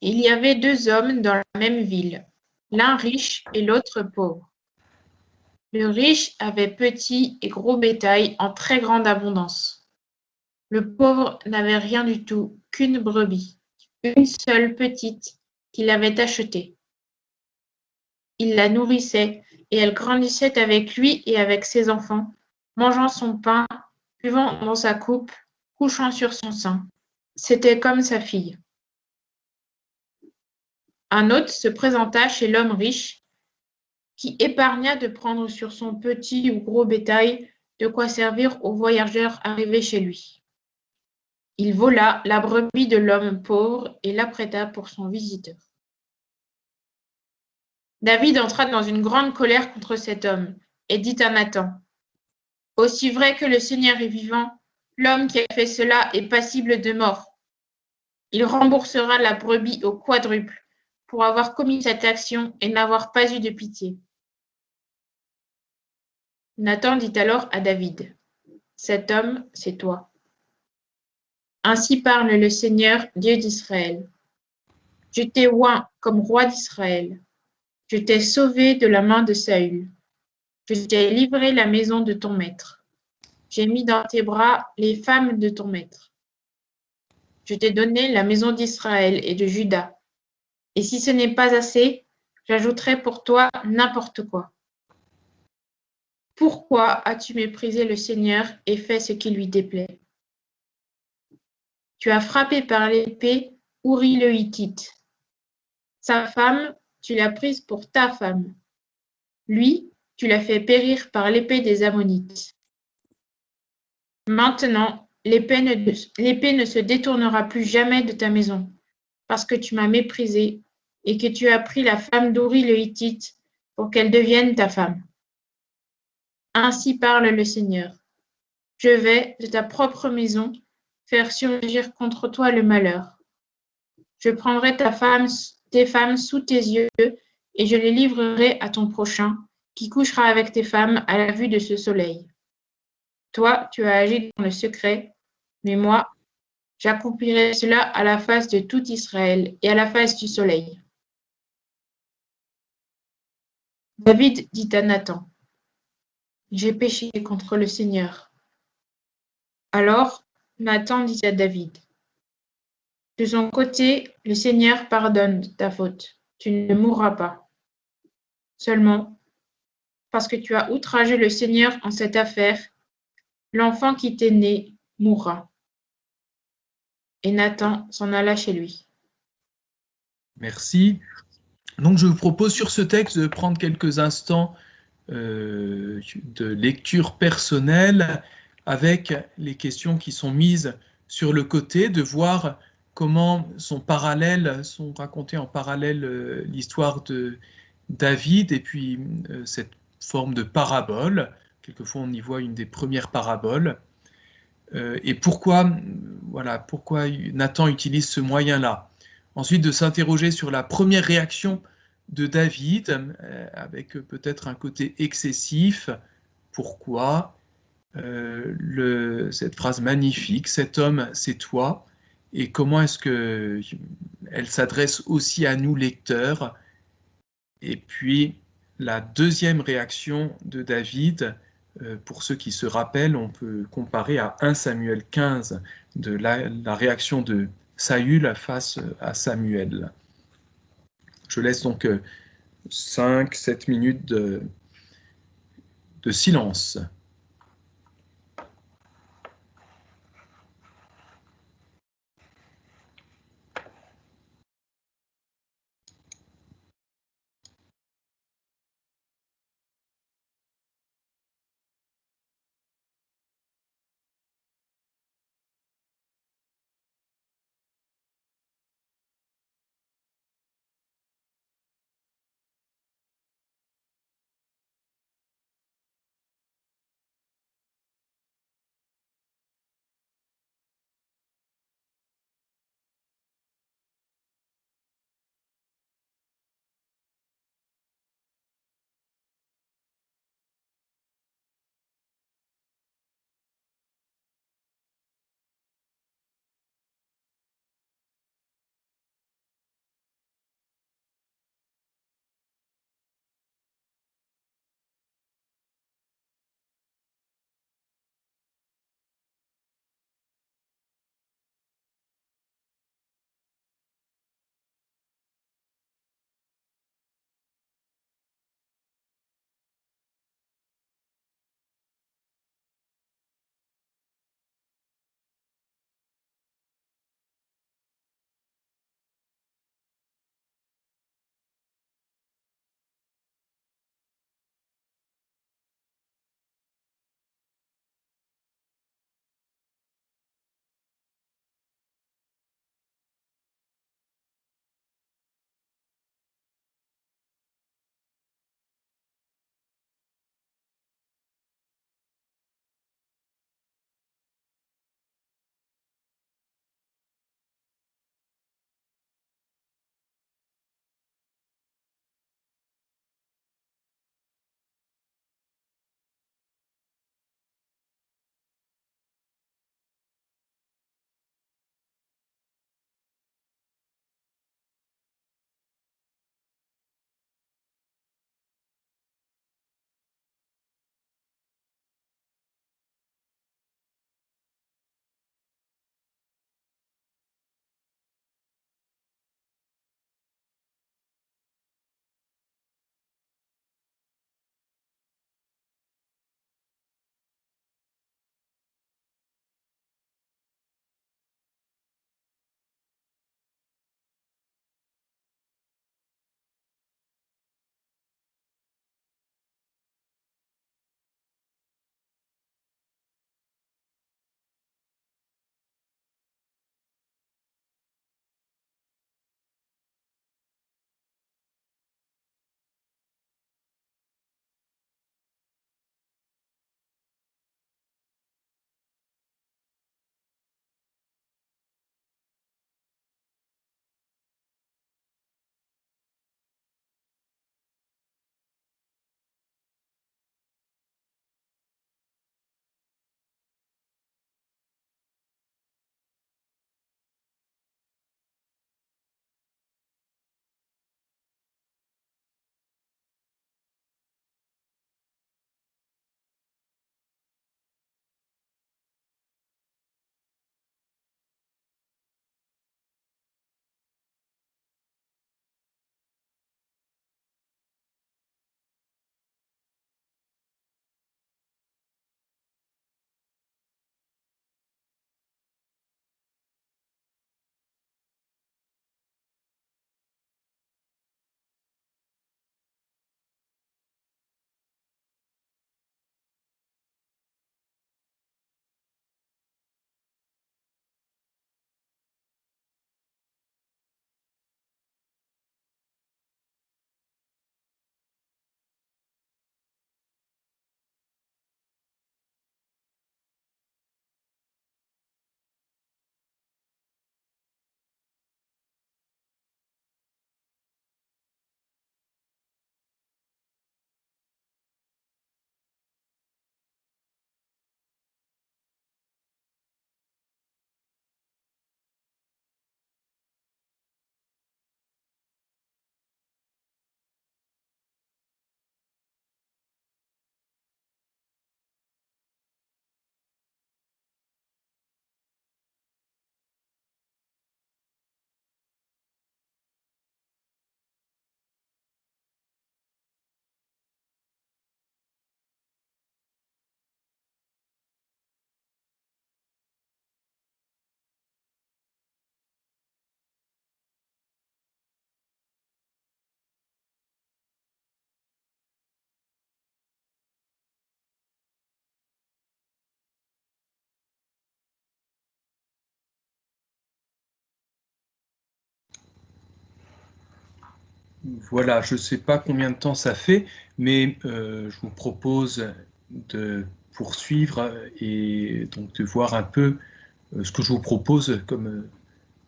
Il y avait deux hommes dans la même ville, l'un riche et l'autre pauvre. Le riche avait petit et gros bétail en très grande abondance. Le pauvre n'avait rien du tout qu'une brebis, une seule petite qu'il avait achetée. Il la nourrissait et elle grandissait avec lui et avec ses enfants, mangeant son pain, buvant dans sa coupe, couchant sur son sein. C'était comme sa fille. Un hôte se présenta chez l'homme riche, qui épargna de prendre sur son petit ou gros bétail de quoi servir aux voyageurs arrivés chez lui. Il vola la brebis de l'homme pauvre et l'apprêta pour son visiteur. David entra dans une grande colère contre cet homme et dit à Nathan, « Aussi vrai que le Seigneur est vivant, l'homme qui a fait cela est passible de mort. Il remboursera la brebis au quadruple pour avoir commis cette action et n'avoir pas eu de pitié. » Nathan dit alors à David, « Cet homme, c'est toi. Ainsi parle le Seigneur, Dieu d'Israël. Je t'ai oint comme roi d'Israël. Je t'ai sauvé de la main de Saül. Je t'ai livré la maison de ton maître. J'ai mis dans tes bras les femmes de ton maître. Je t'ai donné la maison d'Israël et de Juda. Et si ce n'est pas assez, j'ajouterai pour toi n'importe quoi. Pourquoi as-tu méprisé le Seigneur et fait ce qui lui déplaît? Tu as frappé par l'épée Uri le Hittite. Sa femme, tu l'as prise pour ta femme. Lui, tu l'as fait périr par l'épée des Ammonites. Maintenant, l'épée ne se détournera plus jamais de ta maison, parce que tu m'as méprisé et que tu as pris la femme d'Uri le Hittite pour qu'elle devienne ta femme. Ainsi parle le Seigneur. Je vais, de ta propre maison, faire surgir contre toi le malheur. Je prendrai tes femmes sous tes yeux et je les livrerai à ton prochain, qui couchera avec tes femmes à la vue de ce soleil. Toi, tu as agi dans le secret, mais moi, j'accomplirai cela à la face de tout Israël et à la face du soleil. David dit à Nathan, j'ai péché contre le Seigneur. Alors, Nathan dit à David, de son côté, le Seigneur pardonne ta faute. Tu ne mourras pas. Seulement, parce que tu as outragé le Seigneur en cette affaire, l'enfant qui t'est né mourra. Et Nathan s'en alla chez lui. Merci. Donc je vous propose sur ce texte de prendre quelques instants de lecture personnelle avec les questions qui sont mises sur le côté, de voir comment sont racontées en parallèle l'histoire de David et puis cette forme de parabole. Quelquefois on y voit une des premières paraboles. Et pourquoi Nathan utilise ce moyen-là. Ensuite, de s'interroger sur la première réaction de David, avec peut-être un côté excessif. Pourquoi cette phrase magnifique, cet homme, c'est toi, et comment est-ce que elle s'adresse aussi à nous, lecteurs. Et puis, la deuxième réaction de David, pour ceux qui se rappellent, on peut comparer à 1 Samuel 15, de la réaction de Saül face à Samuel. Je laisse donc 5-7 minutes de silence. Voilà, je ne sais pas combien de temps ça fait, mais je vous propose de poursuivre et donc de voir un peu ce que je vous propose comme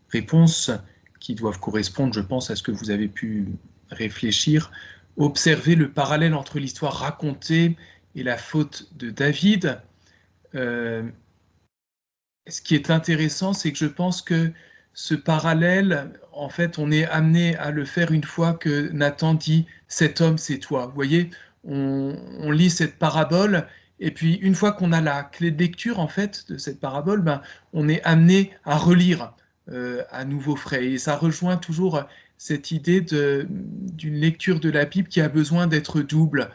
réponses qui doivent correspondre, je pense, à ce que vous avez pu réfléchir. Observer le parallèle entre l'histoire racontée et la faute de David. Ce qui est intéressant, c'est que je pense que ce parallèle, en fait, on est amené à le faire une fois que Nathan dit « cet homme, c'est toi ». Vous voyez, on lit cette parabole, et puis une fois qu'on a la clé de lecture, en fait, de cette parabole, ben, on est amené à relire à nouveau frais. Et ça rejoint toujours cette idée d'une lecture de la Bible qui a besoin d'être double,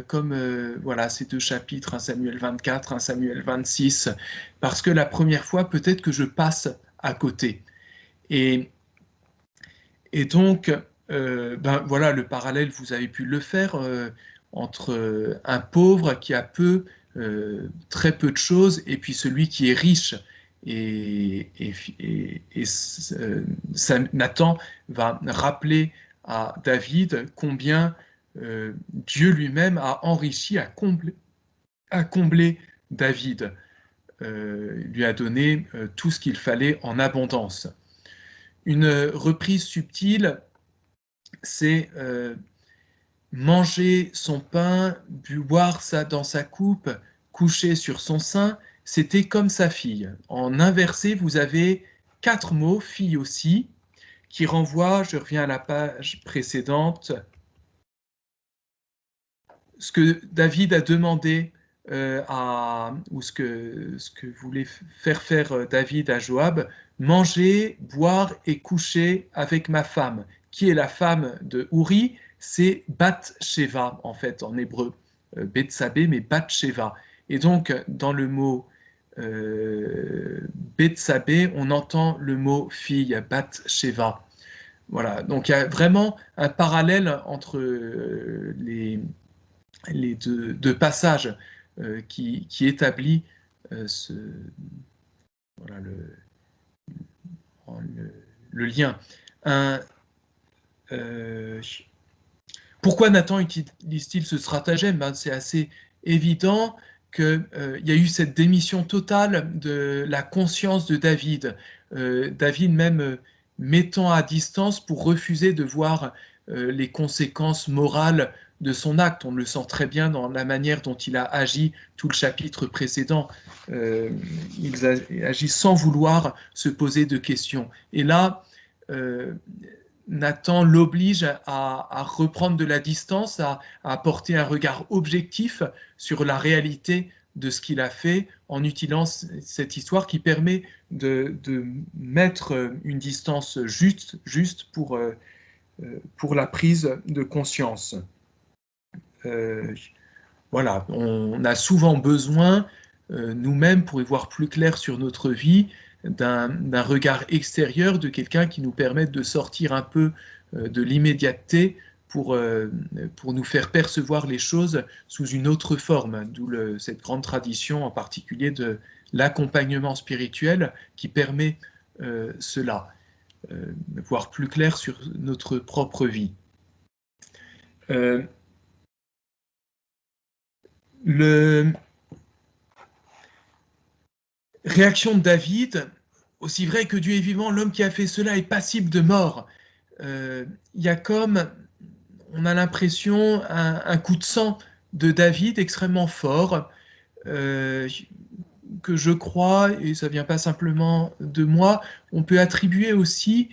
comme voilà, ces deux chapitres, 1 Samuel 24, 1 Samuel 26, parce que la première fois, peut-être que je passe à côté. Et, et donc, ben voilà, le parallèle, vous avez pu le faire entre un pauvre qui a très peu de choses, et puis celui qui est riche. Nathan va rappeler à David combien Dieu lui-même a enrichi, a comblé David, lui a donné tout ce qu'il fallait en abondance. Une reprise subtile, c'est manger son pain, boire ça dans sa coupe, coucher sur son sein, c'était comme sa fille. En inversé, vous avez 4 mots, fille aussi, qui renvoient, je reviens à la page précédente, ce que David a demandé ou ce que voulait faire David à Joab, manger, boire et coucher avec ma femme. Qui est la femme de Uri? C'est Bathsheba, en fait, en hébreu. Bethsabée, mais Bathsheba. Et donc, dans le mot Bethsabée, on entend le mot fille, Bathsheba. Voilà, donc il y a vraiment un parallèle entre les deux passages qui établit ce, voilà, le lien. Pourquoi Nathan utilise-t-il ce stratagème? Ben, c'est assez évident qu'il y a eu cette démission totale de la conscience de David. David même mettant à distance pour refuser de voir les conséquences morales de son acte. On le sent très bien dans la manière dont il a agi tout le chapitre précédent. Il agit sans vouloir se poser de questions. Et là, Nathan l'oblige à reprendre de la distance, à porter un regard objectif sur la réalité de ce qu'il a fait en utilisant cette histoire qui permet de mettre une distance juste pour la prise de conscience. Voilà, on a souvent besoin, nous-mêmes, pour y voir plus clair sur notre vie, d'un regard extérieur, de quelqu'un qui nous permette de sortir un peu de l'immédiateté pour nous faire percevoir les choses sous une autre forme, d'où cette grande tradition en particulier de l'accompagnement spirituel qui permet cela, voir plus clair sur notre propre vie. Réaction de David, aussi vrai que Dieu est vivant, l'homme qui a fait cela est passible de mort. Il y a comme, on a l'impression, un coup de sang de David extrêmement fort, que je crois, et ça ne vient pas simplement de moi, on peut attribuer aussi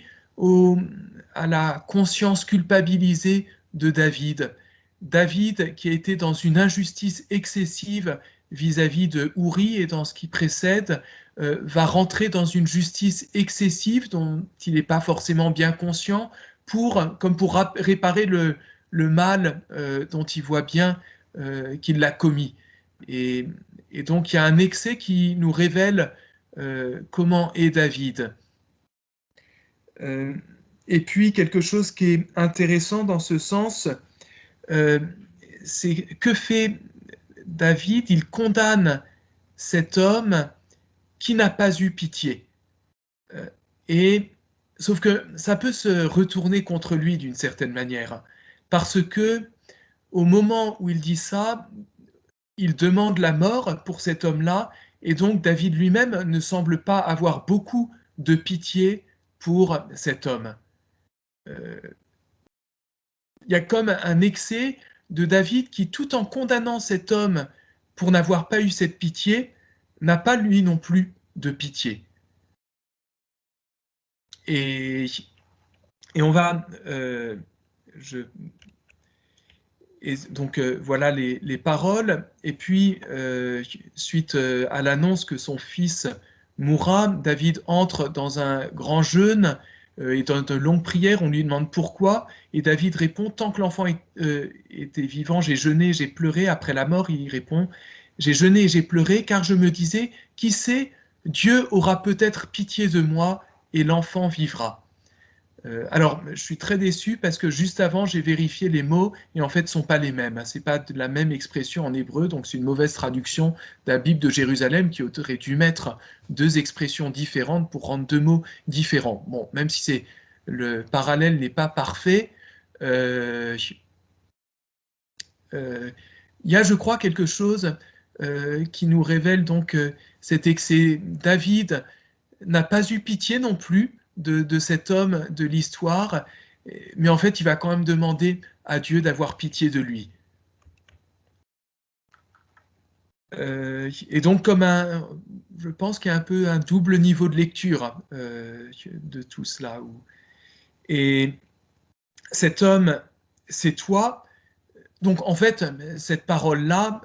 à la conscience culpabilisée de David. David qui a été dans une injustice excessive vis-à-vis de Uri et dans ce qui précède, va rentrer dans une justice excessive dont il n'est pas forcément bien conscient, comme pour réparer le mal dont il voit bien qu'il l'a commis. Et donc il y a un excès qui nous révèle comment est David. Et puis quelque chose qui est intéressant dans ce sens, c'est que fait David? Il condamne cet homme qui n'a pas eu pitié. Et sauf que ça peut se retourner contre lui d'une certaine manière, parce que au moment où il dit ça, il demande la mort pour cet homme-là, et donc David lui-même ne semble pas avoir beaucoup de pitié pour cet homme. Il y a comme un excès de David qui, tout en condamnant cet homme pour n'avoir pas eu cette pitié, n'a pas lui non plus de pitié. Et on va... Et donc voilà les paroles. Et puis, suite à l'annonce que son fils mourra, David entre dans un grand jeûne et dans de longues prières. On lui demande pourquoi. Et David répond, tant que l'enfant était vivant, j'ai jeûné, j'ai pleuré. Après la mort, il répond, j'ai jeûné et j'ai pleuré, car je me disais, qui sait, Dieu aura peut-être pitié de moi et l'enfant vivra. Alors, je suis très déçu parce que juste avant, j'ai vérifié les mots et en fait, ce ne sont pas les mêmes. Ce n'est pas la même expression en hébreu, donc c'est une mauvaise traduction de la Bible de Jérusalem qui aurait dû mettre deux expressions différentes pour rendre deux mots différents. Bon, même si le parallèle n'est pas parfait, il y a, je crois, quelque chose qui nous révèle donc cet excès. David n'a pas eu pitié non plus de cet homme de l'histoire, mais en fait, il va quand même demander à Dieu d'avoir pitié de lui. Et donc, je pense qu'il y a un peu un double niveau de lecture de tout cela. Et cet homme, c'est toi. Donc, en fait, cette parole-là,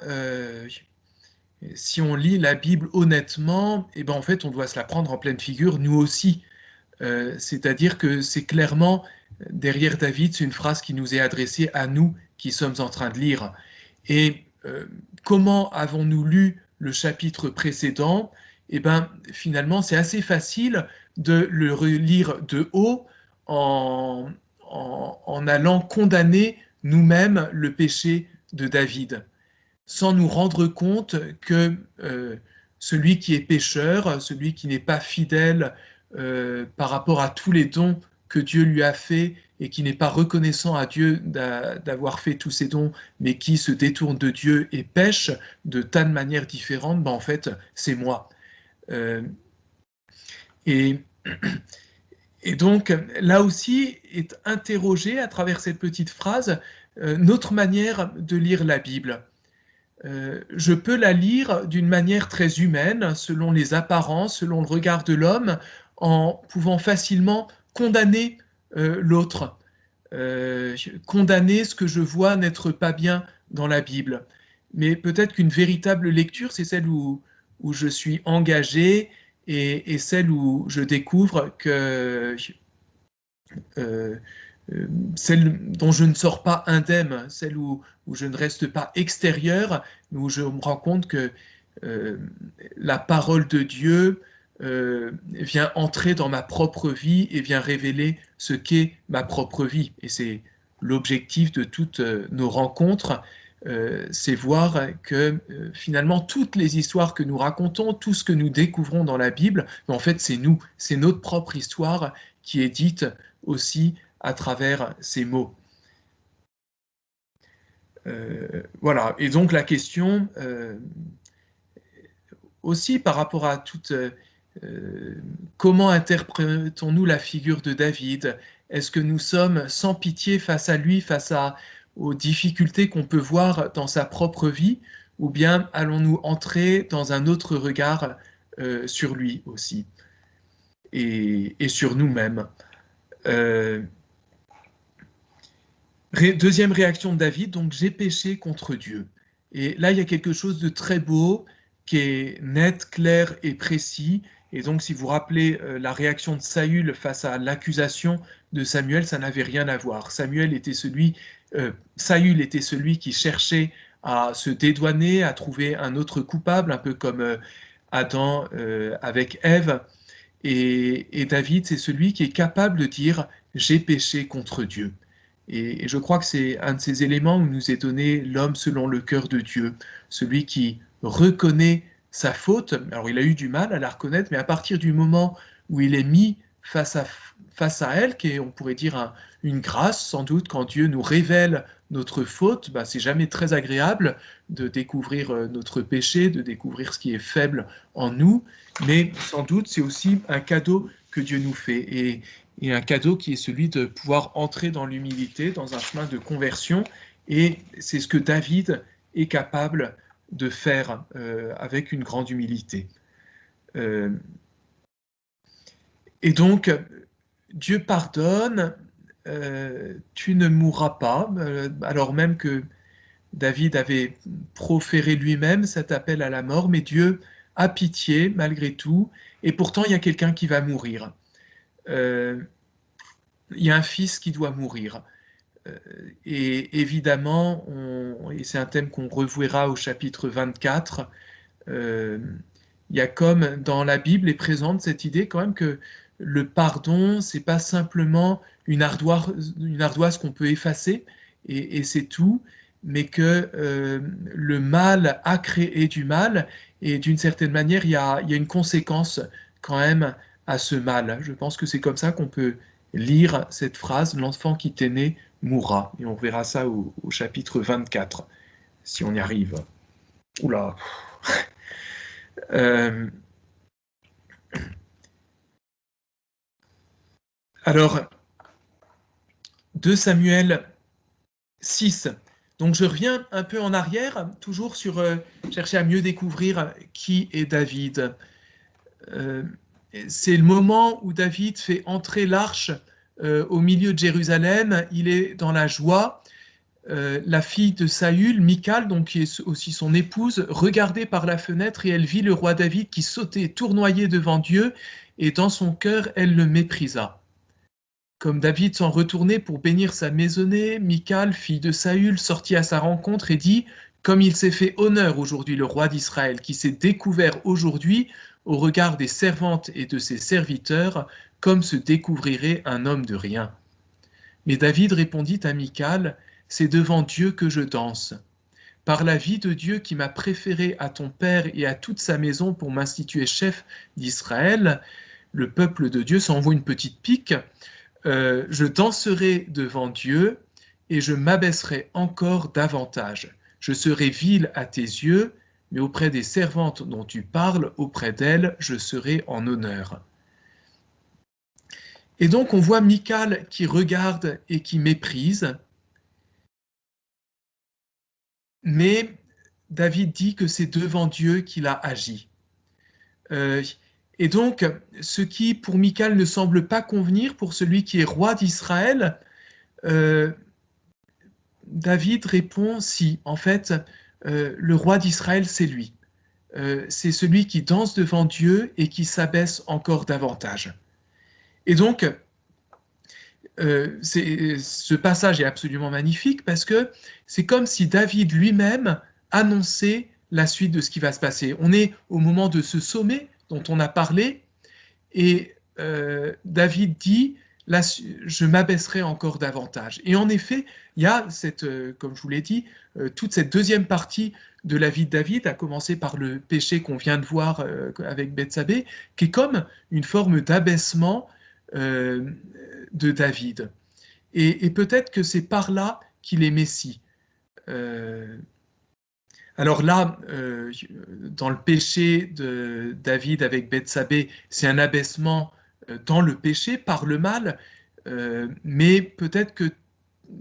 si on lit la Bible honnêtement, et ben en fait, on doit se la prendre en pleine figure, nous aussi. C'est-à-dire que c'est clairement, derrière David, c'est une phrase qui nous est adressée à nous qui sommes en train de lire. Et comment avons-nous lu le chapitre précédent? Eh bien, finalement, c'est assez facile de le relire de haut en allant condamner nous-mêmes le péché de David, sans nous rendre compte que celui qui est pécheur, celui qui n'est pas fidèle par rapport à tous les dons que Dieu lui a fait et qui n'est pas reconnaissant à Dieu d'avoir fait tous ces dons, mais qui se détourne de Dieu et pêche de tas de manières différentes, ben en fait, c'est moi. Et, et donc, là aussi, est interrogé à travers cette petite phrase notre manière de lire la Bible. Je peux la lire d'une manière très humaine, selon les apparences, selon le regard de l'homme, en pouvant facilement condamner l'autre, condamner ce que je vois n'être pas bien dans la Bible. Mais peut-être qu'une véritable lecture, c'est celle où je suis engagé et celle où je découvre que celle dont je ne sors pas indemne, celle où je ne reste pas extérieur, mais où je me rends compte que la parole de Dieu vient entrer dans ma propre vie et vient révéler ce qu'est ma propre vie. Et c'est l'objectif de toutes nos rencontres, c'est voir que finalement toutes les histoires que nous racontons, tout ce que nous découvrons dans la Bible, en fait c'est nous, c'est notre propre histoire qui est dite aussi à travers ces mots. Voilà, et donc la question aussi par rapport à toute... comment interprétons-nous la figure de David? Est-ce que nous sommes sans pitié face à lui, aux difficultés qu'on peut voir dans sa propre vie, ou bien allons-nous entrer dans un autre regard sur lui aussi et sur nous-mêmes? Deuxième réaction de David, donc j'ai péché contre Dieu. Et là, il y a quelque chose de très beau, qui est net, clair et précis. Et donc, si vous vous rappelez la réaction de Saül face à l'accusation de Samuel, ça n'avait rien à voir. Saül était celui qui cherchait à se dédouaner, à trouver un autre coupable, un peu comme Adam avec Ève. Et David, c'est celui qui est capable de dire « j'ai péché contre Dieu ». Et je crois que c'est un de ces éléments où nous est donné l'homme selon le cœur de Dieu, celui qui reconnaît sa faute. Alors il a eu du mal à la reconnaître, mais à partir du moment où il est mis face à elle, qui est, on pourrait dire, une grâce, sans doute, quand Dieu nous révèle notre faute, c'est jamais très agréable de découvrir notre péché, de découvrir ce qui est faible en nous, mais sans doute c'est aussi un cadeau que Dieu nous fait, et un cadeau qui est celui de pouvoir entrer dans l'humilité, dans un chemin de conversion, et c'est ce que David est capable de faire avec une grande humilité. Et donc, Dieu pardonne, tu ne mourras pas, alors même que David avait proféré lui-même cet appel à la mort, mais Dieu a pitié malgré tout, et pourtant il y a quelqu'un qui va mourir. Il y a un fils qui doit mourir. Et évidemment, et c'est un thème qu'on reverra au chapitre 24, il y a comme dans la Bible est présente cette idée quand même que le pardon, c'est pas simplement une ardoise qu'on peut effacer et c'est tout, mais que le mal a créé du mal et d'une certaine manière, il y a une conséquence quand même à ce mal. Je pense que c'est comme ça qu'on peut lire cette phrase, l'enfant qui t'est né mourra. Et on verra ça au chapitre 24, si on y arrive. Oula. Alors, 2 Samuel 6. Donc je reviens un peu en arrière, toujours sur chercher à mieux découvrir qui est David. C'est le moment où David fait entrer l'arche au milieu de Jérusalem. Il est dans la joie. La fille de Saül, Michal, donc qui est aussi son épouse, regardait par la fenêtre et elle vit le roi David qui sautait, tournoyait devant Dieu, et dans son cœur, elle le méprisa. Comme David s'en retournait pour bénir sa maisonnée, Michal, fille de Saül, sortit à sa rencontre et dit « Comme il s'est fait honneur aujourd'hui le roi d'Israël, qui s'est découvert aujourd'hui au regard des servantes et de ses serviteurs, comme se découvrirait un homme de rien. » Mais David répondit à Michal « C'est devant Dieu que je danse. Par la vie de Dieu qui m'a préféré à ton père et à toute sa maison pour m'instituer chef d'Israël, le peuple de Dieu s'envoie une petite pique. Je danserai devant Dieu et je m'abaisserai encore davantage. Je serai vil à tes yeux, mais auprès des servantes dont tu parles, auprès d'elles, je serai en honneur. » Et donc on voit Michal qui regarde et qui méprise, mais David dit que c'est devant Dieu qu'il a agi. Et donc, ce qui pour Michal ne semble pas convenir pour celui qui est roi d'Israël, David répond si, en fait, le roi d'Israël, c'est lui. C'est celui qui danse devant Dieu et qui s'abaisse encore davantage. Et donc, ce passage est absolument magnifique parce que c'est comme si David lui-même annonçait la suite de ce qui va se passer. On est au moment de ce sommet dont on a parlé et David dit là, je m'abaisserai encore davantage. Et en effet, il y a comme je vous l'ai dit, toute cette deuxième partie de la vie de David, à commencer par le péché qu'on vient de voir avec Bethsabée, qui est comme une forme d'abaissement de David. Et peut-être que c'est par là qu'il est Messie. Alors là, dans le péché de David avec Bethsabée, c'est un abaissement dans le péché, par le mal, mais peut-être qu'il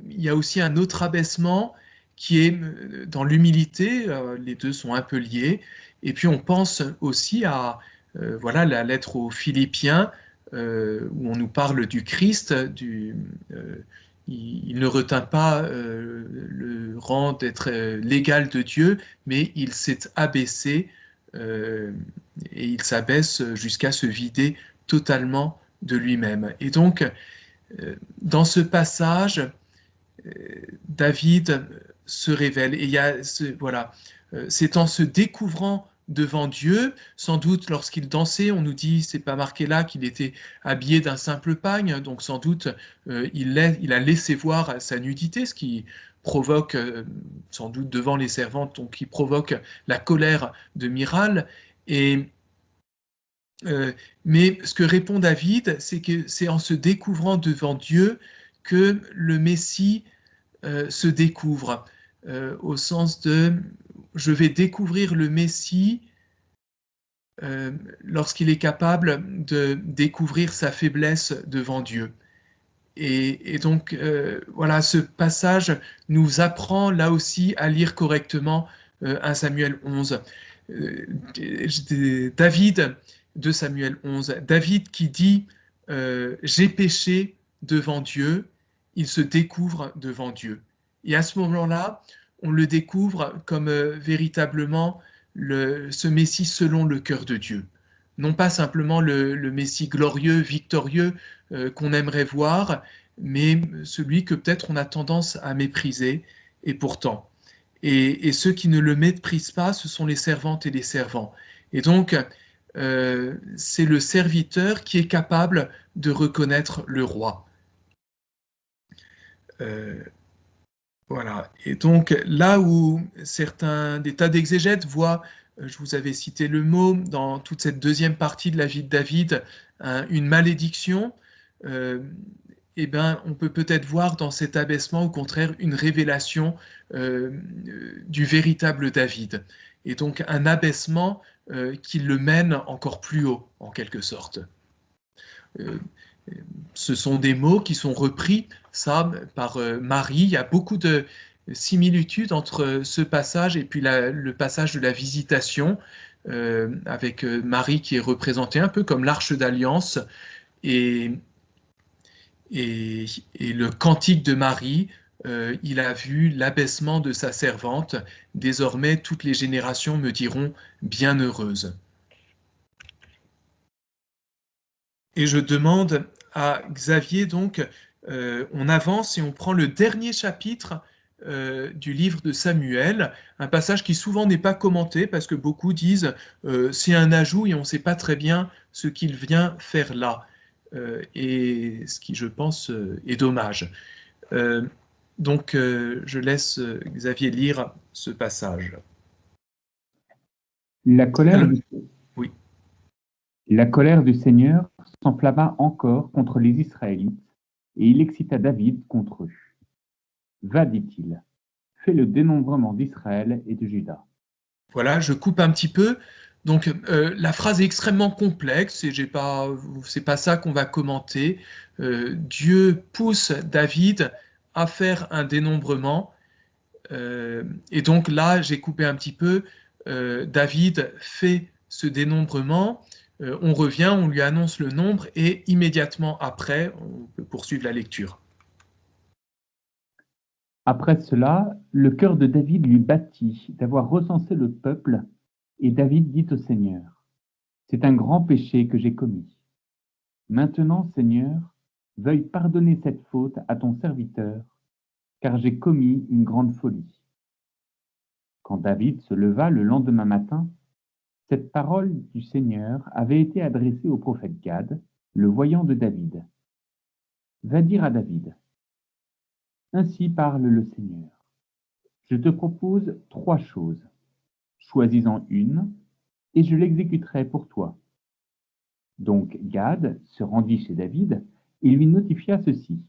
y a aussi un autre abaissement qui est dans l'humilité, les deux sont un peu liés, et puis on pense aussi à voilà, la lettre aux Philippiens, où on nous parle du Christ, il ne retint pas le rang d'être l'égal de Dieu, mais il s'est abaissé et il s'abaisse jusqu'à se vider totalement de lui-même. Et donc, dans ce passage, David se révèle. Et il y a voilà, c'est en se découvrant devant Dieu, sans doute lorsqu'il dansait, on nous dit, c'est pas marqué là, qu'il était habillé d'un simple pagne, donc sans doute il a laissé voir sa nudité, ce qui provoque, sans doute devant les servantes, donc qui provoque la colère de Michal. Et Mais ce que répond David, c'est que c'est en se découvrant devant Dieu que le Messie se découvre, au sens de je vais découvrir le Messie lorsqu'il est capable de découvrir sa faiblesse devant Dieu. Et donc, voilà, ce passage nous apprend là aussi à lire correctement 1 Samuel 11. David, de Samuel 11, David qui dit j'ai péché devant Dieu, il se découvre devant Dieu. Et à ce moment-là, on le découvre comme véritablement ce Messie selon le cœur de Dieu. Non pas simplement le Messie glorieux, victorieux qu'on aimerait voir, mais celui que peut-être on a tendance à mépriser, et pourtant. Et ceux qui ne le méprisent pas, ce sont les servantes et les servants. Et donc, c'est le serviteur qui est capable de reconnaître le roi. Voilà. Et donc, là où des tas d'exégètes voient, je vous avais cité le mot, dans toute cette deuxième partie de la vie de David, une malédiction, eh ben, on peut peut-être voir dans cet abaissement, au contraire, une révélation du véritable David. Et donc, un abaissement qui le mène encore plus haut, en quelque sorte. Ce sont des mots qui sont repris, ça, par Marie. Il y a beaucoup de similitudes entre ce passage et puis le passage de la visitation, avec Marie qui est représentée un peu comme l'arche d'alliance, et, et le cantique de Marie, il a vu l'abaissement de sa servante. Désormais, toutes les générations me diront bienheureuse. Et je demande à Xavier, donc, on avance et on prend le dernier chapitre du livre de Samuel, un passage qui souvent n'est pas commenté parce que beaucoup disent c'est un ajout et on ne sait pas très bien ce qu'il vient faire là. Et ce qui, je pense, est dommage. Donc, je laisse Xavier lire ce passage. La colère, Alors, oui. La colère du Seigneur s'enflamma encore contre les Israélites, et il excita David contre eux. Va, dit-il, fais le dénombrement d'Israël et de Juda. Voilà, je coupe un petit peu. Donc, la phrase est extrêmement complexe et c'est pas ça qu'on va commenter. Dieu pousse David à faire un dénombrement. Et donc là, j'ai coupé un petit peu. David fait ce dénombrement. On revient, on lui annonce le nombre et immédiatement après, on peut poursuivre la lecture. Après cela, le cœur de David lui battit d'avoir recensé le peuple, et David dit au Seigneur, c'est un grand péché que j'ai commis. Maintenant, Seigneur, veuille pardonner cette faute à ton serviteur, car j'ai commis une grande folie. Quand David se leva le lendemain matin, cette parole du Seigneur avait été adressée au prophète Gad, le voyant de David. Va dire à David, ainsi parle le Seigneur. Je te propose 3 choses. Choisis-en une, et je l'exécuterai pour toi. Donc Gad se rendit chez David et lui notifia ceci.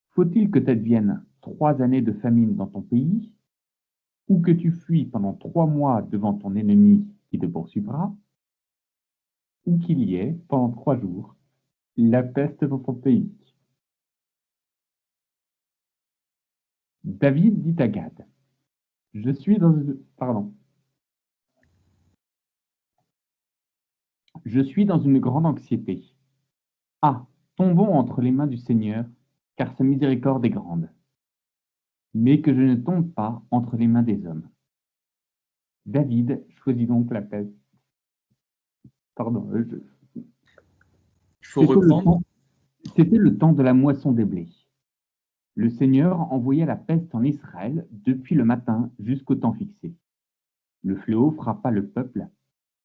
Faut-il que t'adviennent 3 années de famine dans ton pays, ou que tu fuis pendant 3 mois devant ton ennemi qui te poursuivra, ou qu'il y ait, pendant 3 jours, la peste dans ton pays. David dit à Gad, je suis dans une grande anxiété. Ah, tombons entre les mains du Seigneur, car sa miséricorde est grande. Mais que je ne tombe pas entre les mains des hommes. David choisit donc la peste. Il faut reprendre. C'était le temps de la moisson des blés. Le Seigneur envoya la peste en Israël depuis le matin jusqu'au temps fixé. Le fléau frappa le peuple,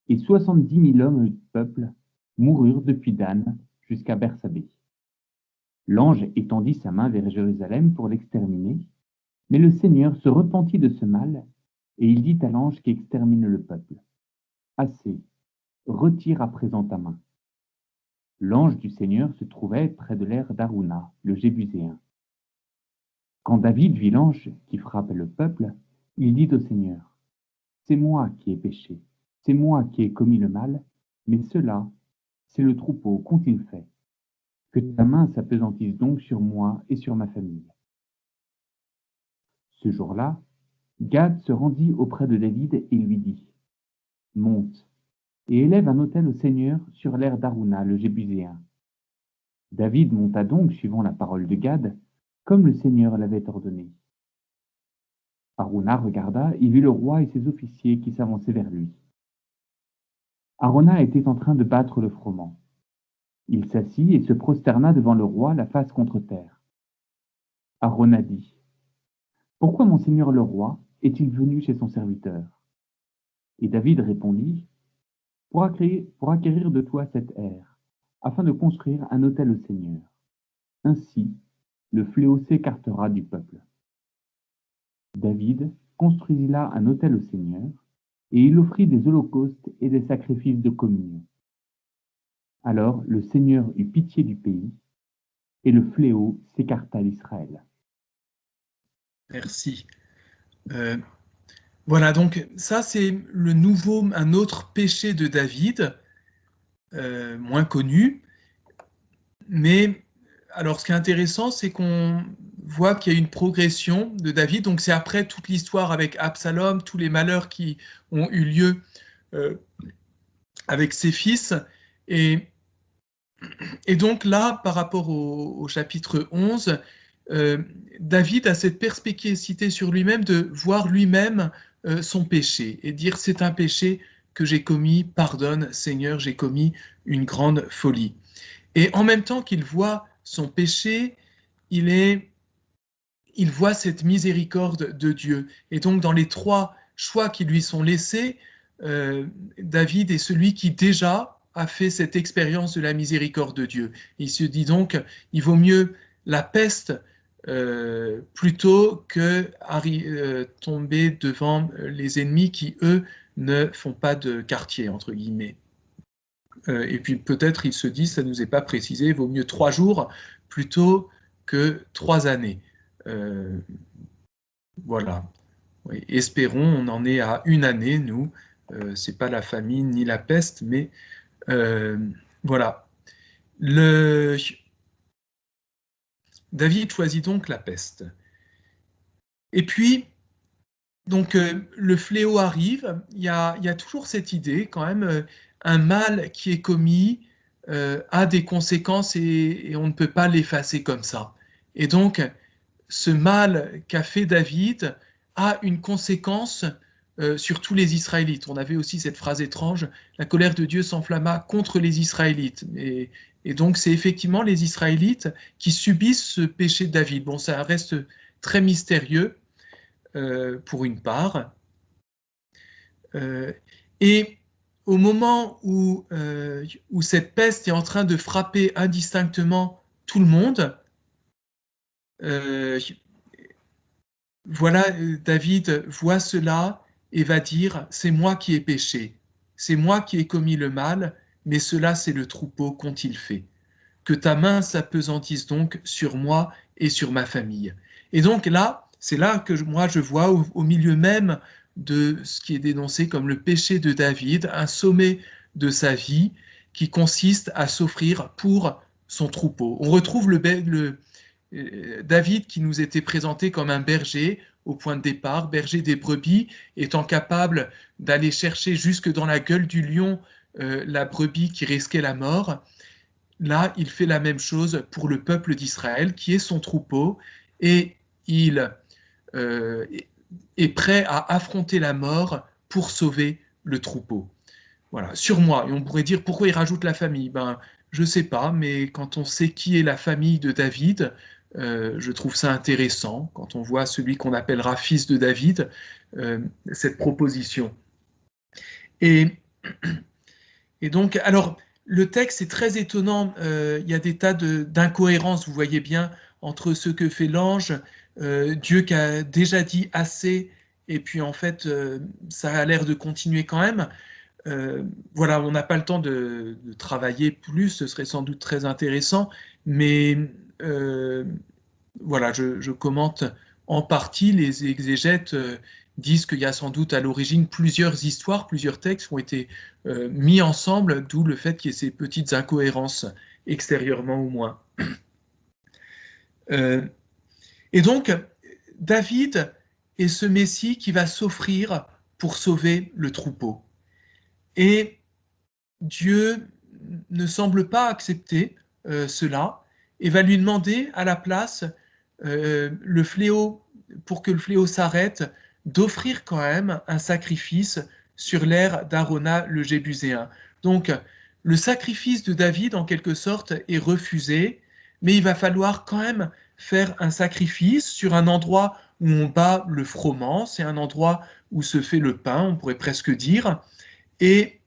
et 70 000 hommes du peuple moururent depuis Dan jusqu'à Bersabée. L'ange étendit sa main vers Jérusalem pour l'exterminer, mais le Seigneur se repentit de ce mal, et il dit à l'ange qui extermine le peuple, « Assez, retire à présent ta main. L'ange du Seigneur se trouvait près de l'aire d'Arouna, le Jébuséen. Quand David vit l'ange qui frappait le peuple, il dit au Seigneur, « C'est moi qui ai péché, c'est moi qui ai commis le mal, mais cela, c'est le troupeau, qu'ont-ils fait? Que ta main s'apesantisse donc sur moi et sur ma famille. » Ce jour-là, Gad se rendit auprès de David et lui dit, « Monte et élève un autel au Seigneur sur l'aire d'Arouna, le Jébuséen. » David monta donc, suivant la parole de Gad, comme le Seigneur l'avait ordonné. Arauna regarda et vit le roi et ses officiers qui s'avançaient vers lui. Arauna était en train de battre le froment. Il s'assit et se prosterna devant le roi, la face contre terre. Arauna dit, « Pourquoi mon seigneur le roi est-il venu chez son serviteur ?» Et David répondit, « Pour acquérir de toi cette aire, afin de construire un autel au Seigneur. Ainsi, le fléau s'écartera du peuple. » David construisit là un autel au Seigneur, et il offrit des holocaustes et des sacrifices de communion. Alors le Seigneur eut pitié du pays, et le fléau s'écarta d'Israël. Merci. Voilà, donc ça c'est un autre péché de David, moins connu. Mais alors ce qui est intéressant, c'est qu'on voit qu'il y a une progression de David. Donc c'est après toute l'histoire avec Absalom, tous les malheurs qui ont eu lieu avec ses fils. Et donc là, par rapport au chapitre 11, David a cette perspicacité sur lui-même de voir lui-même son péché et dire c'est un péché que j'ai commis, pardonne Seigneur, j'ai commis une grande folie. Et en même temps qu'il voit son péché, il voit cette miséricorde de Dieu. Et donc dans les 3 choix qui lui sont laissés, David est celui qui déjà a fait cette expérience de la miséricorde de Dieu. Il se dit donc, il vaut mieux la peste plutôt que tomber devant les ennemis qui, eux, ne font pas de quartier, entre guillemets. Et puis peut-être il se dit, ça ne nous est pas précisé, il vaut mieux 3 jours plutôt que 3 années. Voilà. Oui, espérons, on en est à 1 année, nous. C'est pas la famine ni la peste, mais voilà. David choisit donc la peste. Et puis, donc, le fléau arrive. Il y a toujours cette idée, quand même, un mal qui est commis a des conséquences et on ne peut pas l'effacer comme ça. Et donc, ce mal qu'a fait David a une conséquence sur tous les Israélites. On avait aussi cette phrase étrange, la colère de Dieu s'enflamma contre les Israélites. Et donc, c'est effectivement les Israélites qui subissent ce péché de David. Bon, ça reste très mystérieux pour une part. Et au moment où cette peste est en train de frapper indistinctement tout le monde, voilà, David voit cela et va dire, c'est moi qui ai péché, c'est moi qui ai commis le mal, mais cela c'est le troupeau qu'ont-ils fait. Que ta main s'apesantisse donc sur moi et sur ma famille. Et donc là, c'est là que moi je vois au milieu même de ce qui est dénoncé comme le péché de David, un sommet de sa vie qui consiste à s'offrir pour son troupeau. On retrouve David qui nous était présenté comme un berger au point de départ, berger des brebis, étant capable d'aller chercher jusque dans la gueule du lion la brebis qui risquait la mort. Là, il fait la même chose pour le peuple d'Israël, qui est son troupeau, et il est prêt à affronter la mort pour sauver le troupeau. Voilà, sur moi. Et on pourrait dire, pourquoi il rajoute la famille? Ben, je ne sais pas, mais quand on sait qui est la famille de David, je trouve ça intéressant, quand on voit celui qu'on appellera fils de David, cette proposition. Et donc, alors, le texte est très étonnant, il y a des tas d'incohérences, vous voyez bien, entre ce que fait l'ange, Dieu qui a déjà dit assez, et puis en fait, ça a l'air de continuer quand même. voilà, on n'a pas le temps de travailler plus, ce serait sans doute très intéressant, mais voilà, je commente en partie. Les exégètes disent qu'il y a sans doute à l'origine plusieurs histoires, plusieurs textes qui ont été mis ensemble, d'où le fait qu'il y ait ces petites incohérences extérieurement au moins. Et donc, David est ce Messie qui va s'offrir pour sauver le troupeau. Et Dieu ne semble pas accepter cela et va lui demander à la place le fléau, pour que le fléau s'arrête, d'offrir quand même un sacrifice sur l'aire d'Arona le Jébuséen. Donc, le sacrifice de David, en quelque sorte, est refusé, mais il va falloir quand même faire un sacrifice sur un endroit où on bat le froment, c'est un endroit où se fait le pain, on pourrait presque dire, et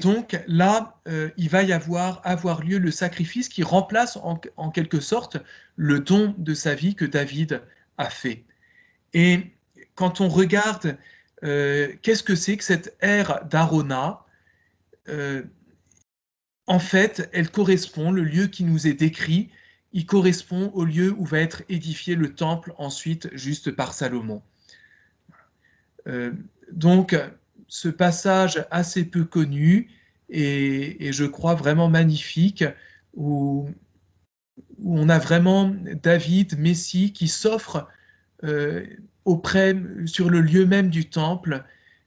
donc là, il va y avoir lieu le sacrifice qui remplace en quelque sorte le don de sa vie que David a fait. Et quand on regarde qu'est-ce que c'est que cette ère d'Arona, en fait, elle correspond, le lieu qui nous est décrit, il correspond au lieu où va être édifié le temple ensuite juste par Salomon. Donc, ce passage assez peu connu et je crois vraiment magnifique où on a vraiment David, Messie, qui s'offre sur le lieu même du temple.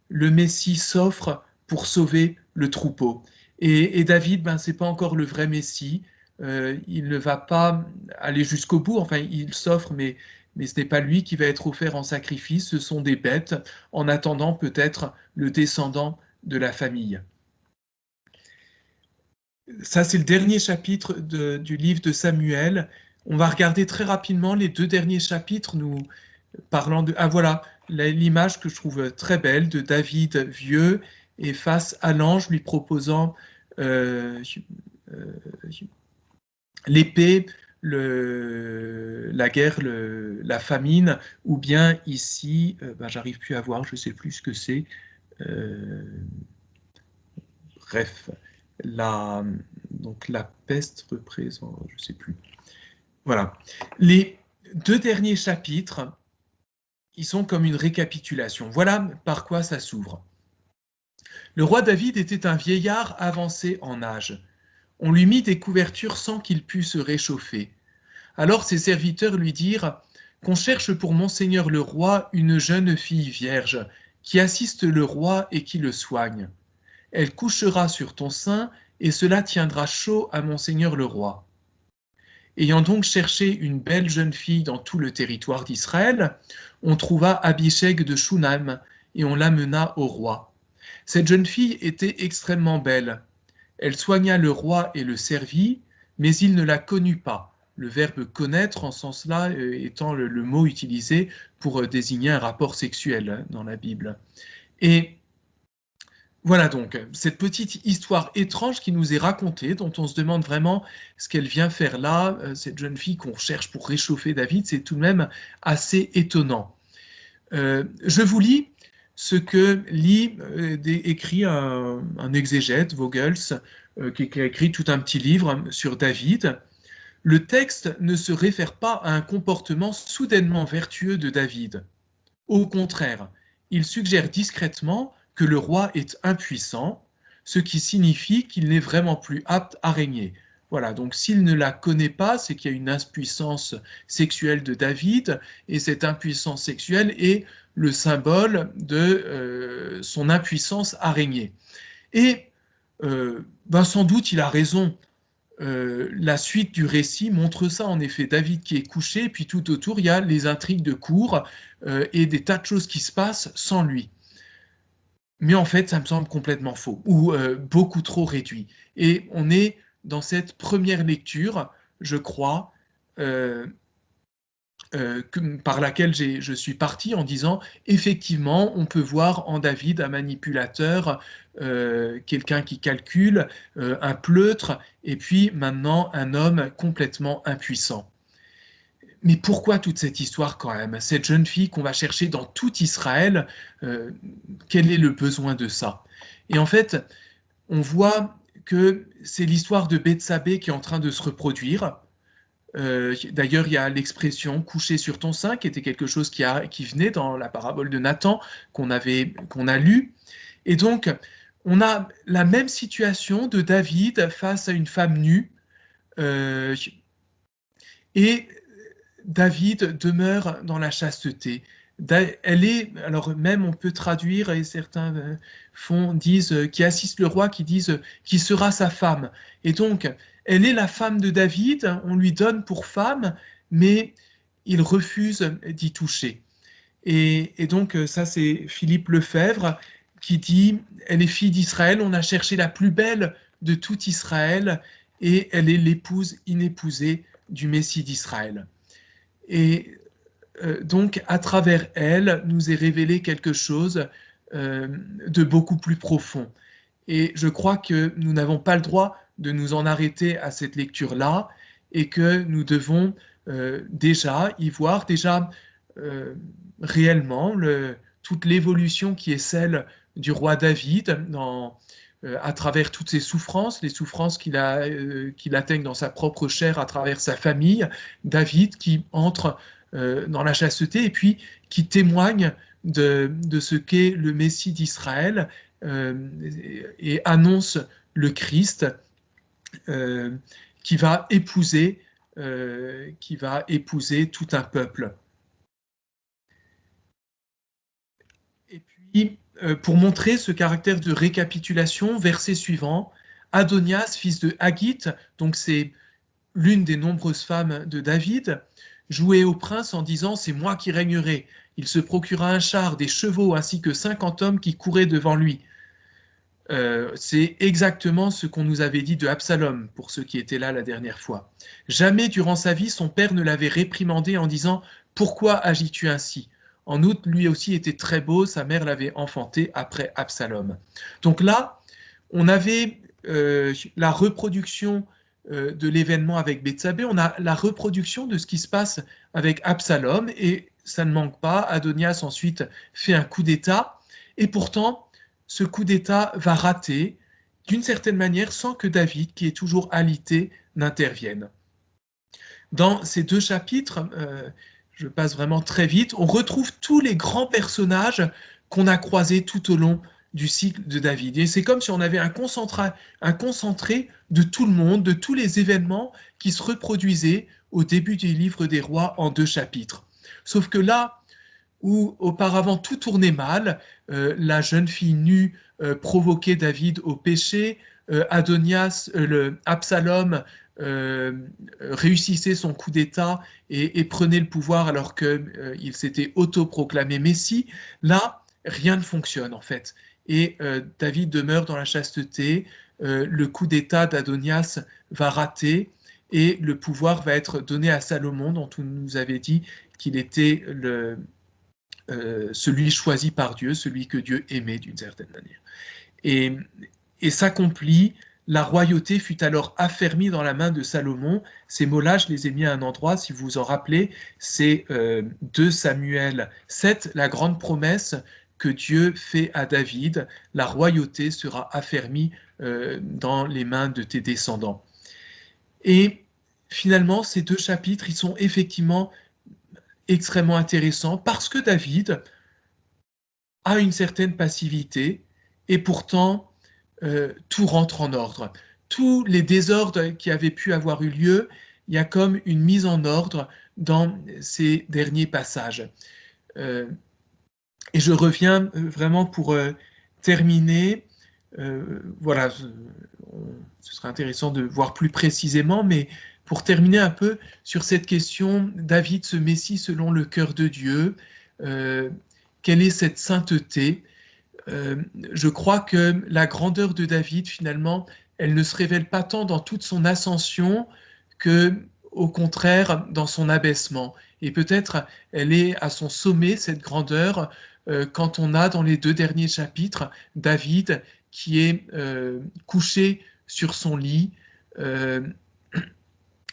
Le Messie s'offre pour sauver le troupeau. Et David, ben, c'est pas encore le vrai Messie. Il ne va pas aller jusqu'au bout. Enfin, il s'offre, mais ce n'est pas lui qui va être offert en sacrifice. Ce sont des bêtes, en attendant peut-être le descendant de la famille. Ça, c'est le dernier chapitre du livre de Samuel. On va regarder très rapidement les deux derniers chapitres, nous parlant de... Ah voilà, l'image que je trouve très belle de David vieux et face à l'ange lui proposant l'épée, la guerre, la famine, ou bien ici, ben, j'arrive plus à voir, je sais plus ce que c'est. Bref, donc la peste représente, je sais plus. Voilà. Les deux derniers chapitres, ils sont comme une récapitulation. Voilà par quoi ça s'ouvre. Le roi David était un vieillard avancé en âge. On lui mit des couvertures sans qu'il pût se réchauffer. Alors ses serviteurs lui dirent qu'on cherche pour monseigneur le roi une jeune fille vierge, qui assiste le roi et qui le soigne. Elle couchera sur ton sein, et cela tiendra chaud à monseigneur le roi. Ayant donc cherché une belle jeune fille dans tout le territoire d'Israël, on trouva Abishag de Shunam, et on l'amena au roi. Cette jeune fille était extrêmement belle. Elle soigna le roi et le servit, mais il ne la connut pas. Le verbe connaître, en ce sens-là, étant le mot utilisé pour désigner un rapport sexuel dans la Bible. Et voilà donc, cette petite histoire étrange qui nous est racontée, dont on se demande vraiment ce qu'elle vient faire là, cette jeune fille qu'on cherche pour réchauffer David, c'est tout de même assez étonnant. Je vous lis ce que lit écrit un exégète, Vogels, qui a écrit tout un petit livre sur David. Le texte ne se réfère pas à un comportement soudainement vertueux de David. Au contraire, il suggère discrètement que le roi est impuissant, ce qui signifie qu'il n'est vraiment plus apte à régner. Voilà, donc s'il ne la connaît pas, c'est qu'il y a une impuissance sexuelle de David, et cette impuissance sexuelle est le symbole de son impuissance à régner. Et ben sans doute il a raison. La suite du récit montre ça, en effet. David qui est couché, puis tout autour, il y a les intrigues de cour et des tas de choses qui se passent sans lui. Mais en fait, ça me semble complètement faux, ou beaucoup trop réduit. Et on est dans cette première lecture, je crois, par laquelle je suis parti en disant, effectivement, on peut voir en David un manipulateur, quelqu'un qui calcule, un pleutre, et puis maintenant un homme complètement impuissant. Mais pourquoi toute cette histoire quand même? Cette jeune fille qu'on va chercher dans tout Israël, quel est le besoin de ça? Et en fait, on voit que c'est l'histoire de Bethsabée qui est en train de se reproduire. D'ailleurs, il y a l'expression « coucher sur ton sein » qui était quelque chose qui venait dans la parabole de Nathan qu'on a lu. Et donc, on a la même situation de David face à une femme nue. Et David demeure dans la chasteté. Elle est, alors même on peut traduire, et certains disent, qui assistent le roi, qui disent qui sera sa femme. Et donc, elle est la femme de David, on lui donne pour femme, mais il refuse d'y toucher. Et donc, ça c'est Philippe Lefebvre qui dit, elle est fille d'Israël, on a cherché la plus belle de tout Israël, et elle est l'épouse inépousée du Messie d'Israël. Et donc, à travers elle, nous est révélé quelque chose de beaucoup plus profond. Et je crois que nous n'avons pas le droit de nous en arrêter à cette lecture-là et que nous devons déjà y voir réellement toute l'évolution qui est celle du roi David à travers toutes ses souffrances, les souffrances qu'il atteigne dans sa propre chair à travers sa famille, David qui entre dans la chasteté et puis qui témoigne de ce qu'est le Messie d'Israël et annonce le Christ qui va épouser tout un peuple. Et puis, pour montrer ce caractère de récapitulation, verset suivant, Adonias, fils de Haggith, donc c'est l'une des nombreuses femmes de David, jouait au prince en disant « c'est moi qui régnerai ». Il se procura un char, des chevaux, ainsi que 50 hommes qui couraient devant lui. C'est exactement ce qu'on nous avait dit de Absalom, pour ceux qui étaient là la dernière fois. Jamais durant sa vie, son père ne l'avait réprimandé en disant « pourquoi agis-tu ainsi ?» En outre, lui aussi était très beau, sa mère l'avait enfanté après Absalom. Donc là, on avait la reproduction de l'événement avec Bethsabée, on a la reproduction de ce qui se passe avec Absalom, et ça ne manque pas, Adonias ensuite fait un coup d'État, et pourtant, ce coup d'État va rater, d'une certaine manière, sans que David, qui est toujours alité, n'intervienne. Dans ces deux chapitres, je passe vraiment très vite, on retrouve tous les grands personnages qu'on a croisés tout au long du cycle de David. Et c'est comme si on avait un concentré de tout le monde, de tous les événements qui se reproduisaient au début du livre des rois en 2 chapitres. Sauf que là, où auparavant tout tournait mal, la jeune fille nue provoquait David au péché, Absalom réussissait son coup d'État et prenait le pouvoir alors qu'il s'était autoproclamé Messie. Là, rien ne fonctionne en fait. Et David demeure dans la chasteté, le coup d'État d'Adonias va rater et le pouvoir va être donné à Salomon, dont on nous avait dit qu'il était celui choisi par Dieu, celui que Dieu aimait d'une certaine manière. Et s'accomplit, la royauté fut alors affermie dans la main de Salomon. Ces mots-là, je les ai mis à un endroit, si vous vous en rappelez, c'est 2 Samuel 7, la grande promesse que Dieu fait à David, la royauté sera affermie dans les mains de tes descendants. Et finalement, ces 2 chapitres, ils sont effectivement extrêmement intéressant parce que David a une certaine passivité et pourtant tout rentre en ordre. Tous les désordres qui avaient pu avoir eu lieu, il y a comme une mise en ordre dans ces derniers passages. Et je reviens vraiment pour terminer. Voilà, ce serait intéressant de voir plus précisément, mais pour terminer un peu sur cette question, David, ce Messie selon le cœur de Dieu, quelle est cette sainteté? Je crois que la grandeur de David, finalement, elle ne se révèle pas tant dans toute son ascension que, au contraire, dans son abaissement. Et peut-être elle est à son sommet, cette grandeur, quand on a dans les 2 derniers chapitres David qui est couché sur son lit,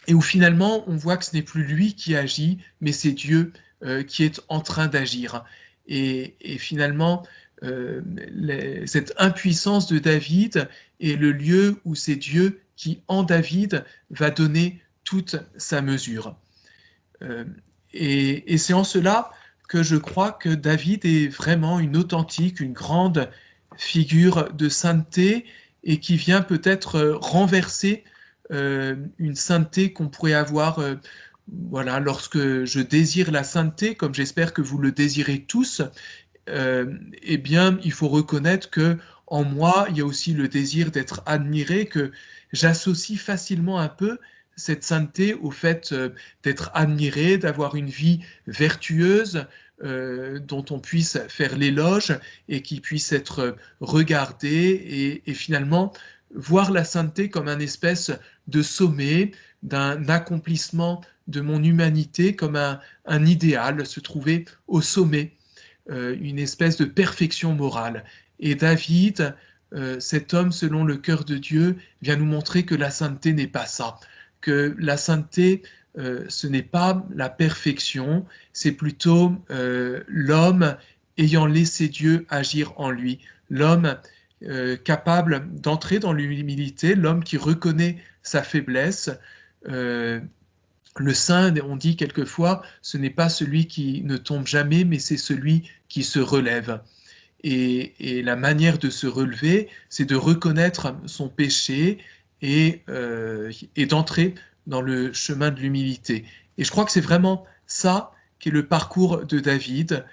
et où finalement on voit que ce n'est plus lui qui agit, mais c'est Dieu qui est en train d'agir. Et finalement, cette impuissance de David est le lieu où c'est Dieu qui, en David, va donner toute sa mesure. Et c'est en cela que je crois que David est vraiment une authentique, une grande figure de sainteté et qui vient peut-être renverser une sainteté qu'on pourrait avoir voilà, lorsque je désire la sainteté, comme j'espère que vous le désirez tous, eh bien, il faut reconnaître que en moi, il y a aussi le désir d'être admiré, que j'associe facilement un peu cette sainteté au fait d'être admiré, d'avoir une vie vertueuse, dont on puisse faire l'éloge et qui puisse être regardée et finalement voir la sainteté comme un espèce de sommet, d'un accomplissement de mon humanité, comme un idéal, se trouver au sommet, une espèce de perfection morale. Et David, cet homme selon le cœur de Dieu, vient nous montrer que la sainteté n'est pas ça, que la sainteté, ce n'est pas la perfection, c'est plutôt l'homme ayant laissé Dieu agir en lui, l'homme capable d'entrer dans l'humilité, l'homme qui reconnaît sa faiblesse. Le saint, on dit quelquefois, ce n'est pas celui qui ne tombe jamais, mais c'est celui qui se relève. Et la manière de se relever, c'est de reconnaître son péché et d'entrer dans le chemin de l'humilité. Et je crois que c'est vraiment ça qui est le parcours de David,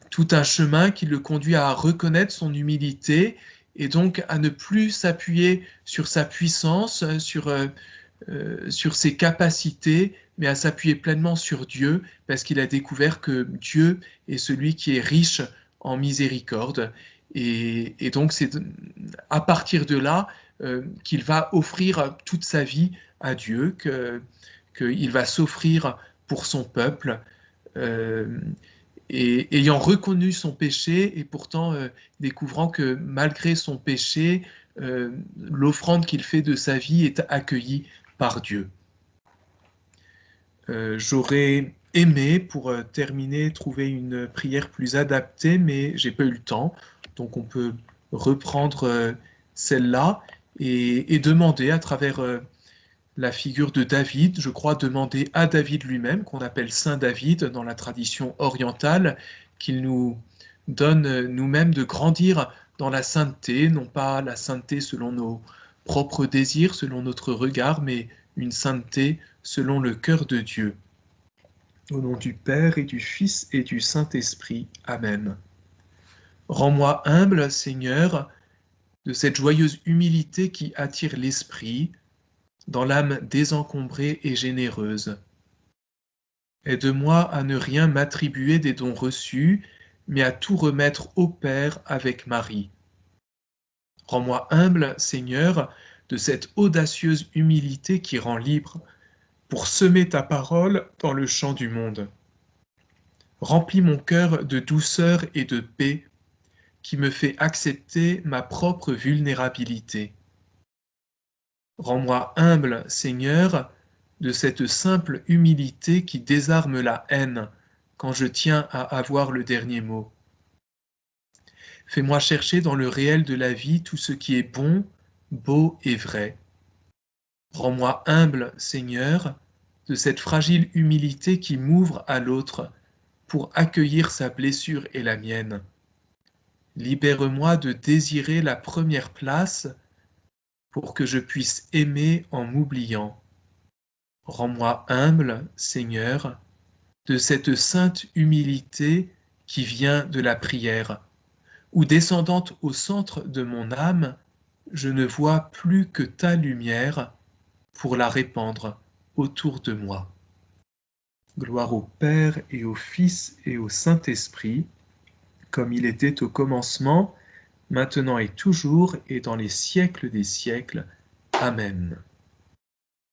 tout un chemin qui le conduit à reconnaître son humilité et donc à ne plus s'appuyer sur sa puissance, sur ses capacités, mais à s'appuyer pleinement sur Dieu, parce qu'il a découvert que Dieu est celui qui est riche en miséricorde. Et donc c'est à partir de là qu'il va offrir toute sa vie à Dieu, qu'il va s'offrir pour son peuple. Et ayant reconnu son péché et pourtant découvrant que malgré son péché, l'offrande qu'il fait de sa vie est accueillie par Dieu. J'aurais aimé, pour terminer, trouver une prière plus adaptée, mais j'ai pas eu le temps. Donc on peut reprendre celle-là et demander à travers la figure de David, je crois demander à David lui-même, qu'on appelle Saint David dans la tradition orientale, qu'il nous donne nous-mêmes de grandir dans la sainteté, non pas la sainteté selon nos propres désirs, selon notre regard, mais une sainteté selon le cœur de Dieu. Au nom du Père et du Fils et du Saint-Esprit. Amen. Rends-moi humble, Seigneur, de cette joyeuse humilité qui attire l'esprit, dans l'âme désencombrée et généreuse. Aide-moi à ne rien m'attribuer des dons reçus, mais à tout remettre au Père avec Marie. Rends-moi humble, Seigneur, de cette audacieuse humilité qui rend libre, pour semer ta parole dans le champ du monde. Remplis mon cœur de douceur et de paix, qui me fait accepter ma propre vulnérabilité. Rends-moi humble, Seigneur, de cette simple humilité qui désarme la haine quand je tiens à avoir le dernier mot. Fais-moi chercher dans le réel de la vie tout ce qui est bon, beau et vrai. Rends-moi humble, Seigneur, de cette fragile humilité qui m'ouvre à l'autre pour accueillir sa blessure et la mienne. Libère-moi de désirer la première place pour que je puisse aimer en m'oubliant. Rends-moi humble, Seigneur, de cette sainte humilité qui vient de la prière, où descendante au centre de mon âme, je ne vois plus que ta lumière pour la répandre autour de moi. Gloire au Père et au Fils et au Saint-Esprit, comme il était au commencement, maintenant et toujours, et dans les siècles des siècles. Amen.